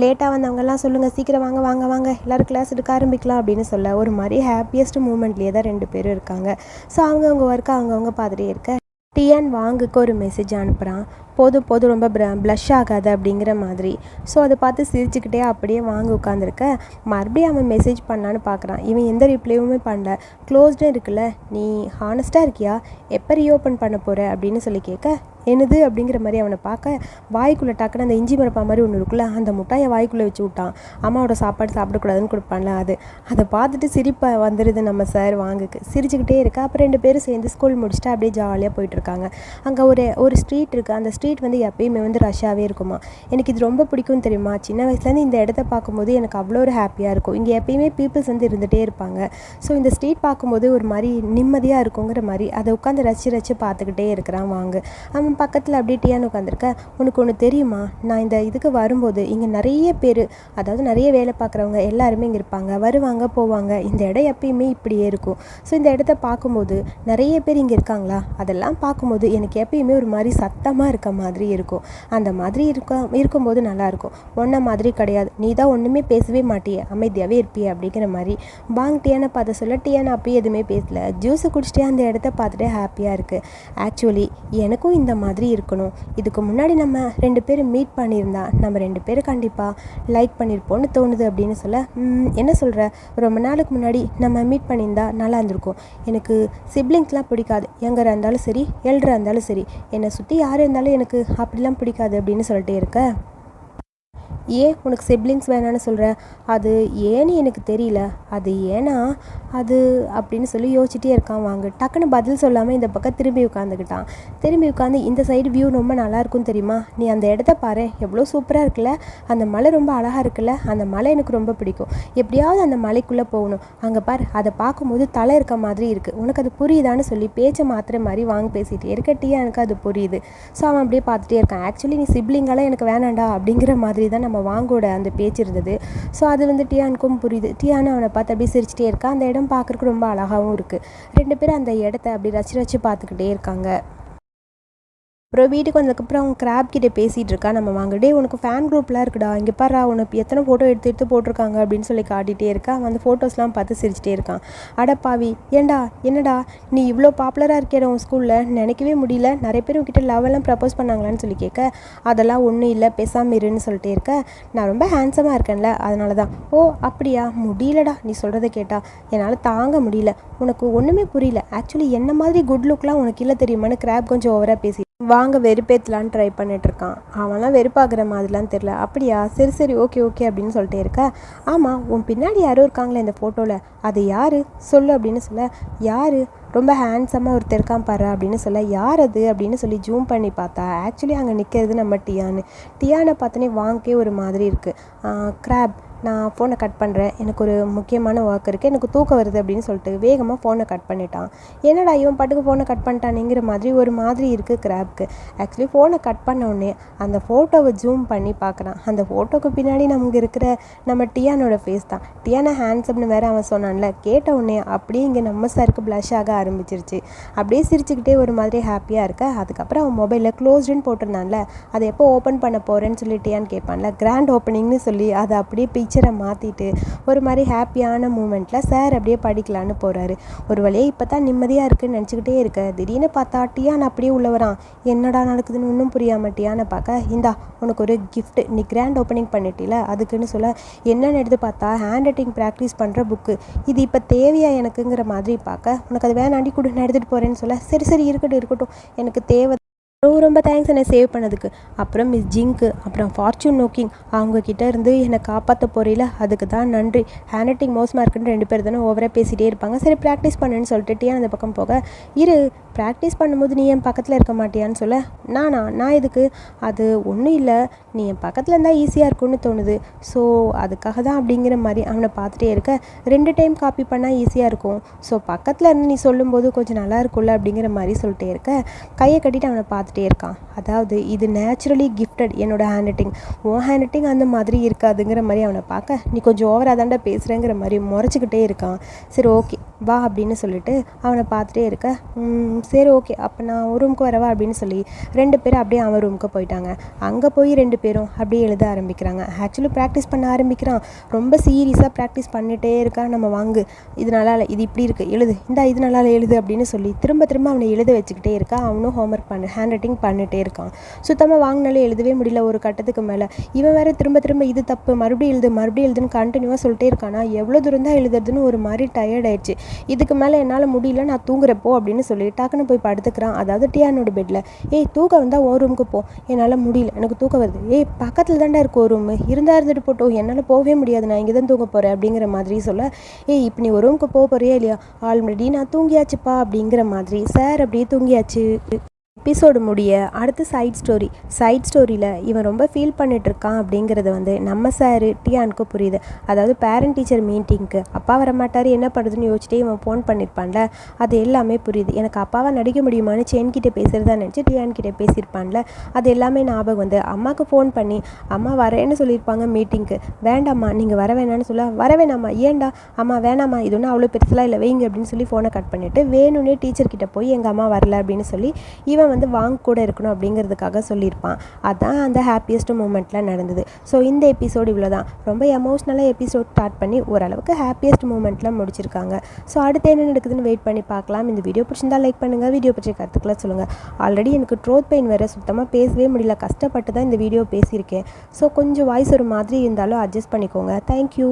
லேட்டாக வந்தவங்கெல்லாம் சொல்லுங்கள் சீக்கிரம் வாங்க வாங்க வாங்க எல்லோரும் கிளாஸ் எடுக்க ஆரம்பிக்கலாம் அப்படின்னு சொல்ல ஒரு மாதிரி ஹாப்பியஸ்ட் மூமெண்ட்லேயே தான் 2 பேரும் இருக்காங்க. ஸோ அவங்கவுங்க ஒர்க்கை அவங்கவுங்க பார்த்துட்டே இருக்க டியான் வாங்குக்கு ஒரு மெசேஜ் அனுப்புகிறான். போதும் ரொம்ப ப்ளஷ் ஆகாது அப்படிங்கிற மாதிரி. ஸோ அதை பார்த்து சிரிச்சுக்கிட்டே அப்படியே வாங்க உட்காந்துருக்க மறுபடியும் அவன் மெசேஜ் பண்ணான்னு பார்க்குறான். இவன் எந்த ரிப்ளையுமே பண்ணல. க்ளோஸ்டு இருக்குல்ல, நீ ஹானஸ்ட்டாக இருக்கியா, எப்போ ரீஓப்பன் பண்ண போகிற அப்படின்னு சொல்லி கேட்க என்னது அப்படிங்கிற மாதிரி அவனை பார்க்க வாய்க்குள்ளே டக்குன்னு அந்த இஞ்சி மரப்பா மாதிரி ஒன்று இருக்குல்ல, அந்த முட்டாயை வாய்க்குள்ளே வச்சு விட்டான். அம்மாவோட சாப்பாடு சாப்பிடக்கூடாதுன்னு கொடுப்பான்ல அதை பார்த்துட்டு சிரிப்பை வந்துடுது நம்ம சார் வாங்குக்கு. சிரிச்சுக்கிட்டே இருக்கா. அப்புறம் 2 பேரும் சேர்ந்து ஸ்கூல் முடிச்சுட்டு அப்படியே ஜாலியாக போயிட்டுருக்காங்க. அங்கே ஒரு ஸ்ட்ரீட் இருக்குது. அந்த ஸ்ட்ரீட் வந்து எப்பயுமே வந்து ரஷ்ஷாகவே இருக்குமா. எனக்கு இது ரொம்ப பிடிக்கும் தெரியுமா, சின்ன வயசுலேருந்து இந்த இடத்த பார்க்கும்போது எனக்கு அவ்வளோ ஒரு ஹாப்பியாக இருக்கும். இங்கே எப்பயுமே பீப்புள்ஸ் வந்து இருந்துகிட்டே இருப்பாங்க. ஸோ இந்த ஸ்ட்ரீட் பார்க்கும்போது ஒரு மாதிரி நிம்மதியாக இருக்குங்கிற மாதிரி அதை உட்காந்து ரசித்து பார்த்துக்கிட்டே இருக்கிறான் வாங்க. அவன் பக்கத்தில் அப்படியே டியான் உட்காந்துருக்க, உனக்கு ஒன்று தெரியுமா, நான் இந்த இதுக்கு வரும்போது இங்கே நிறைய பேர், அதாவது நிறைய வேலை பார்க்குறவங்க எல்லாருமே இங்கே இருப்பாங்க, வருவாங்க போவாங்க. இந்த இடம் எப்பயுமே இப்படியே இருக்கும். ஸோ இந்த இடத்த பார்க்கும்போது நிறைய பேர் இங்கே இருக்காங்களா, அதெல்லாம் பார்க்கும்போது எனக்கு எப்பயுமே ஒரு மாதிரி சத்தமாக இருக்க மாதிரி இருக்கும். அந்த மாதிரி இருக்கும்போது நல்லாயிருக்கும். ஒன்றை மாதிரி கிடையாது, நீ தான் ஒன்றுமே பேசவே மாட்டியே, அமைதியாகவே இருப்பியே அப்படிங்கிற மாதிரி பாங் டியானை பார்த்து சொல்ல டியானை அப்பயே எதுவுமே பேசல. ஜூஸை குடிச்சிட்டே அந்த இடத்த பார்த்துட்டே ஹாப்பியாக இருக்குது. ஆக்சுவலி எனக்கும் இந்த மாதிரி இருக்கணும். இதுக்கு முன்னாடி நம்ம 2 பேரும் மீட் பண்ணியிருந்தா நம்ம 2 பேரும் கண்டிப்பாக லைக் பண்ணியிருப்போம்னு தோணுது அப்படின்னு சொல்ல, என்ன சொல்கிற, ரொம்ப நாளுக்கு முன்னாடி நம்ம மீட் பண்ணியிருந்தா நல்லா இருந்திருக்கும். எனக்கு சிப்ளிங்ஸ்லாம் பிடிக்காது, யங்கராக இருந்தாலும் சரி எல்டராக இருந்தாலும் சரி, என்னை சுற்றி யார் இருந்தாலும் எனக்கு அப்படிலாம் பிடிக்காது அப்படின்னு சொல்லிட்டே இருக்க. ஏன் உனக்கு சிப்ளிங்ஸ் வேணான்னு சொல்கிற? அது ஏன்னு எனக்கு தெரியல. அது ஏன்னா அது அப்படின்னு சொல்லி யோசிச்சுட்டே இருக்கான். வாங்க டக்குன்னு பதில் சொல்லாமல் இந்த பக்கம் திரும்பி உட்காந்துக்கிட்டான். திரும்பி உட்காந்து இந்த சைடு வியூ ரொம்ப நல்லாயிருக்கும் தெரியுமா, நீ அந்த இடத்த பாரு, எவ்வளோ சூப்பராக இருக்குல்ல, அந்த மலை ரொம்ப அழகாக இருக்குல்ல, அந்த மலை எனக்கு ரொம்ப பிடிக்கும், எப்படியாவது அந்த மலைக்குள்ளே போகணும், அங்கே பார், அதை பார்க்கும்போது தலை இருக்க மாதிரி இருக்குது, உனக்கு அது புரியுதான்னு சொல்லி பேச்சை மாத்திர மாதிரி வாங்க பேசிகிட்டே இருக்கட்டியா, எனக்கு அது புரியுது. ஸோ அவன் அப்படியே பார்த்துட்டே இருக்கான். ஆக்சுவலி நீ சிப்ளிங்கெல்லாம் எனக்கு வேணாண்டா அப்படிங்கிற மாதிரி தான் நம்ம வாங்கோட அந்த பேச்சு இருந்தது. ஸோ அது வந்து டியானுக்கும் புரியுது. டியானு அவனை பார்த்து அப்படியே சிரிச்சிட்டே இருக்கா. அந்த இடம் பார்க்குறக்கு ரொம்ப அழகாகவும் இருக்குது. 2 பேரும் அந்த இடத்த அப்படி ரசிச்சு பார்த்துக்கிட்டே இருக்காங்க. அப்புறம் வீட்டுக்கு வந்ததுக்கப்புறம் அவங்க கிராப் கிட்டே பேசிகிட்டு இருக்கா. நம்ம வாங்க, உனக்கு ஃபேன் குரூப்லாம் இருக்குடா, இங்கே பாரு உனக்கு எத்தனை ஃபோட்டோ எடுத்து போட்டிருக்காங்க அப்படின்னு சொல்லி காட்டிகிட்டே இருக்கா. அந்த ஃபோட்டோஸ்லாம் பார்த்து சிரிச்சிட்டே இருக்கான். அடப்பாவி, ஏண்டா என்னடா நீ இவ்வளோ பாப்புலராக இருக்கே உன் ஸ்கூலில், நினைக்கவே முடியல, நிறைய பேர் உங்ககிட்ட லவ்வெல்லாம் ப்ரப்போஸ் பண்ணாங்களான்னு சொல்லி கேட்க, அதெல்லாம் ஒன்றும் இல்லை, பேசாமல் இருன்னு சொல்லிட்டே இருக்க. நான் ரொம்ப ஹேண்ட்ஸமாக இருக்கேன்ல, அதனால தான். ஓ அப்படியா, முடியலடா நீ சொல்கிறத கேட்டால், என்னால் தாங்க முடியல, உனக்கு ஒன்றுமே புரியல, ஆக்சுவலி என்ன மாதிரி குட் லுக்லாம் உனக்கு இல்லை தெரியுமான்னு கிராப் கொஞ்சம் ஓவராக பேசி வாங்க வெறுப்பேற்றலான்னு ட்ரை பண்ணிட்டுருக்கான். அவன்லாம் வெறுப்பாகிற மாதிரிலாம் தெரில. அப்படியா, சரி சரி ஓகே ஓகே அப்படின்னு சொல்லிட்டே இருக்க. ஆமாம், உன் பின்னாடி யாரோ இருக்காங்களே இந்த ஃபோட்டோவில், அது யார் சொல்லு அப்படின்னு சொல்ல, யார், ரொம்ப ஹேண்ட்ஸமாக ஒருத்தர் இருக்கான் பாரு அப்படின்னு சொல்ல, யார் அது அப்படின்னு சொல்லி ஜூம் பண்ணி பார்த்தா ஆக்சுவலி அங்கே நிற்கிறது நம்ம டியானை பார்த்தோன்னே வாங்கவே ஒரு மாதிரி இருக்குது. கிராப், நான் ஃபோனை கட் பண்ணுறேன், எனக்கு ஒரு முக்கியமான ஒர்க் இருக்குது, எனக்கு தூக்கம் வருது அப்படின்னு சொல்லிட்டு வேகமாக ஃபோனை கட் பண்ணிட்டான். என்னடா இவன் பாட்டுக்கு ஃபோனை கட் பண்ணிட்டானுங்கிற மாதிரி இருக்குது கிராப்க்கு. ஆக்சுவலி ஃபோனை கட் பண்ண உடனே அந்த ஃபோட்டோவை ஜூம் பண்ணி பார்க்குறான். அந்த ஃபோட்டோவுக்கு பின்னாடி நமக்கு இருக்கிற நம்ம டியானோட ஃபேஸ் தான். டியானா ஹேண்ட்ஸம்னு வேறு அவன் சொன்னான்ல, கேட்ட உடனே அப்படியே இங்கே நம்ம சாருக்கு ப்ளஷ் ஆக ஆரம்பிச்சிருச்சு. அப்படியே சிரிச்சுக்கிட்டே ஒரு மாதிரி ஹாப்பியாக இருக்க. அதுக்கப்புறம் அவன் மொபைலில் க்ளோஸ்டுன்னு போட்டிருந்தான்ல, அதை எப்போ ஓப்பன் பண்ண போகிறேன்னு சொல்லி டியான்னு கேட்பான்ல, கிராண்ட் ஓப்பனிங்னு சொல்லி அதை அப்படியே பிக்சரை மாற்றிட்டு ஒரு மாதிரி ஹாப்பியான மூமெண்ட்டில் சார் அப்படியே படிக்கலான்னு போகிறாரு. ஒரு வழியே இப்போ தான் நிம்மதியாக இருக்குன்னு நினச்சிக்கிட்டே இருக்க, திடீர்னு பார்த்தா டியான் அப்படியே உள்ள வரான். என்னடா நடக்குதுன்னு ஒன்றும் புரியாமல் டியானை பார்க்க, இந்தா உனக்கு ஒரு கிஃப்ட்டு, நீ கிராண்ட் ஓப்பனிங் பண்ணிட்டில அதுக்குன்னு சொல்ல, என்னென்னு எடுத்து பார்த்தா ஹேண்ட் ரைட்டிங் ப்ராக்டிஸ் பண்ணுற புக்கு, இது இப்போ தேவையா எனக்குங்கிற மாதிரி பார்க்க, உனக்கு அது வேணாண்டி கொடு, நான் எடுத்துகிட்டு போகிறேன்னு சொல்ல, சரி சரி இருக்கட்டும் எனக்கு தேவை, ரொம்ப தேங்க்ஸ் என்னை சேவ் பண்ணதுக்கு. அப்புறம் மிஸ் ஜிங்க்கு, அப்புறம் ஃபார்ச்சூன் நோக்கிங், அவங்கக்கிட்ட இருந்து என்னை காப்பாற்ற போகிறீல அதுக்கு தான் நன்றி. ஹேண்ட் ரைட்டிங் மோசமாக இருக்குன்னு 2 பேர் தானே ஓவராக பேசிகிட்டே இருப்பாங்க. சரி ப்ராக்டிஸ் பண்ணுன்னு சொல்லிட்டு டியான் அந்த பக்கம் போக, இரு ப்ராக்டிஸ் பண்ணும்போது நீ என் பக்கத்தில் இருக்க மாட்டியான்னு சொல்ல, நான் இதுக்கு, அது ஒன்றும் இல்லை, நீ என் பக்கத்தில் இருந்தால் ஈஸியாக இருக்கும்னு தோணுது, ஸோ அதுக்காக தான் அப்படிங்கிற மாதிரி அவனை பார்த்துட்டே இருக்க. 2 டைம் காப்பி பண்ணால் ஈஸியாக இருக்கும், ஸோ பக்கத்தில் இருந்து நீ சொல்லும்போது கொஞ்சம் நல்லா இருக்கும்ல அப்படிங்கிற மாதிரி சொல்லிட்டே இருக்க. கையை கட்டிட்டு அவனை பார்த்துட்டே இருக்கான். அதாவது இது நேச்சுரலி கிஃப்டட் என்னோட ஹேண்ட் ரைட்டிங், உன் ஹேண்ட் ரைட்டிங் அந்த மாதிரி இருக்காதுங்கிற மாதிரி அவனை பார்க்க, நீ கொஞ்சம் ஓவராக தாண்டா பேசுகிறேங்கிற மாதிரி முறைச்சிக்கிட்டே இருக்கான். சரி ஓகே வா அப்படின்னு சொல்லிட்டு அவனை பார்த்துட்டே இருக்க, சரி ஓகே அப்போ நான் ஒரு ரூமுக்கு வரவா அப்படின்னு சொல்லி 2 பேரும் அப்படியே அவன் ரூமுக்கு போயிட்டாங்க. அங்கே போய் 2 பேரும் அப்படியே எழுத ஆரம்பிக்கிறாங்க. ஆக்சுவலி ப்ராக்டிஸ் பண்ண ஆரம்பிக்கிறான். ரொம்ப சீரியஸாக ப்ராக்டிஸ் பண்ணிகிட்டே இருக்கான். நம்ம வாங்கு, இது நல்லா இல்லை, இது இப்படி இருக்குது, எழுது, இது நல்லா இல்லை எழுது அப்படின்னு சொல்லி திரும்ப அவனை எழுத வச்சுக்கிட்டே இருக்கா. அவனும் ஹோம்ஒர்க் ஹேண்ட் ரைட்டிங் பண்ணிகிட்டே இருக்கான். சுத்தமாக வாங்கினாலே எழுதவே முடியல ஒரு கட்டத்துக்கு மேலே. இவன் வேறு திரும்ப இது தப்பு, மறுபடியும் எழுதுன்னு கண்டினியூவாக சொல்லிட்டே இருக்கானா. எவ்வளோ தூரம் தான் எழுதுறதுன்னு ஒரு மாதிரி டயர்ட் ஆயிடுச்சு. இதுக்கு மேலே என்னால் முடியல, நான் தூங்குறப்போ அப்படின்னு சொல்லி டக்குன்னு போய் படுத்துக்கிறான். அதாவது டியானோட பெட்டில். ஏய் தூக்கம் வந்தால் ஓ ரூமுக்கு போ, என்னால் முடியல, எனக்கு தூக்கம் வருது. ஏய் பக்கத்தில் தாண்டா இருக்கும் ஒரு ரூம், இருந்துட்டு போட்டோம், என்னால் போகவே முடியாது, நான் இங்கே தான் தூங்க போகிறேன் அப்படிங்கிற மாதிரி சொல்ல, ஏய் இப்போ நீ ஒரு ரூமுக்கு போறியா இல்லையா, ஆல்ரெடி நான் தூங்கியாச்சுப்பா அப்படிங்கிற மாதிரி. சார் அப்படியே தூங்கியாச்சு. எபிசோடு முடிய அடுத்து சைட் ஸ்டோரியில் இவன் ரொம்ப ஃபீல் பண்ணிகிட்ருக்கான் அப்படிங்கிறது வந்து நம்ம சார் டியானுக்கு புரியுது. அதாவது பேரண்ட் டீச்சர் மீட்டிங்க்கு அப்பா வரமாட்டார், என்ன பண்ணுறதுன்னு யோசிச்சிட்டே இவன் ஃபோன் பண்ணியிருப்பான்ல, அது எல்லாமே புரியுது. எனக்கு அப்பாவை நடிக்க முடியுமான்னு சென்கிட்ட பேசுகிறதா நினச்சி டியான்கிட்ட பேசியிருப்பான்ல, அது எல்லாமே ஞாபகம் வந்து அம்மாவுக்கு ஃபோன் பண்ணி அம்மா வரேன்னு சொல்லியிருப்பாங்க மீட்டிங்க்கு. வேண்டாம்மா நீங்கள் வர வேணான்னு சொல்ல, வர வேணாம்மா, ஏன்டா அம்மா வேணாம்மா, இது ஒன்றும் அவ்வளோ பெருசெலாம் இல்லை வைங்க அப்படின்னு சொல்லி ஃபோனை கட் பண்ணிவிட்டு வேணும்னே டீச்சர்கிட்ட போய் எங்கள் அம்மா வரல அப்படின்னு சொல்லி இவன் வந்து வாங்க கூட இருக்கணும் அப்படிங்கிறதுக்காக சொல்லியிருப்பான். அதான் அந்த ஹாப்பியஸ்ட் மூமெண்ட்டில் நடந்தது. ஸோ இந்த எபிசோடு இவ்வளோ தான். ரொம்ப எமோஷ்னலாக எபிசோட் ஸ்டார்ட் பண்ணி ஓரளவுக்கு ஹாப்பியஸ்ட் மூமெண்ட்டில் முடிச்சிருக்காங்க. ஸோ அடுத்து என்ன நடக்குதுன்னு வெயிட் பண்ணி பார்க்கலாம். இந்த வீடியோ பிடிச்சிருந்தா லைக் பண்ணுங்கள். வீடியோ பற்றி கருத்துக்களை சொல்லுங்கள். ஆல்ரெடி எனக்கு த்ரோட் பெயின் வேறு, சுத்தமாக பேசவே முடியல. கஷ்டப்பட்டு தான் இந்த வீடியோ பேசியிருக்கேன். ஸோ கொஞ்சம் வாய்ஸ் ஒரு மாதிரி இருந்தாலும் அட்ஜஸ்ட் பண்ணிக்கோங்க. தேங்க்யூ.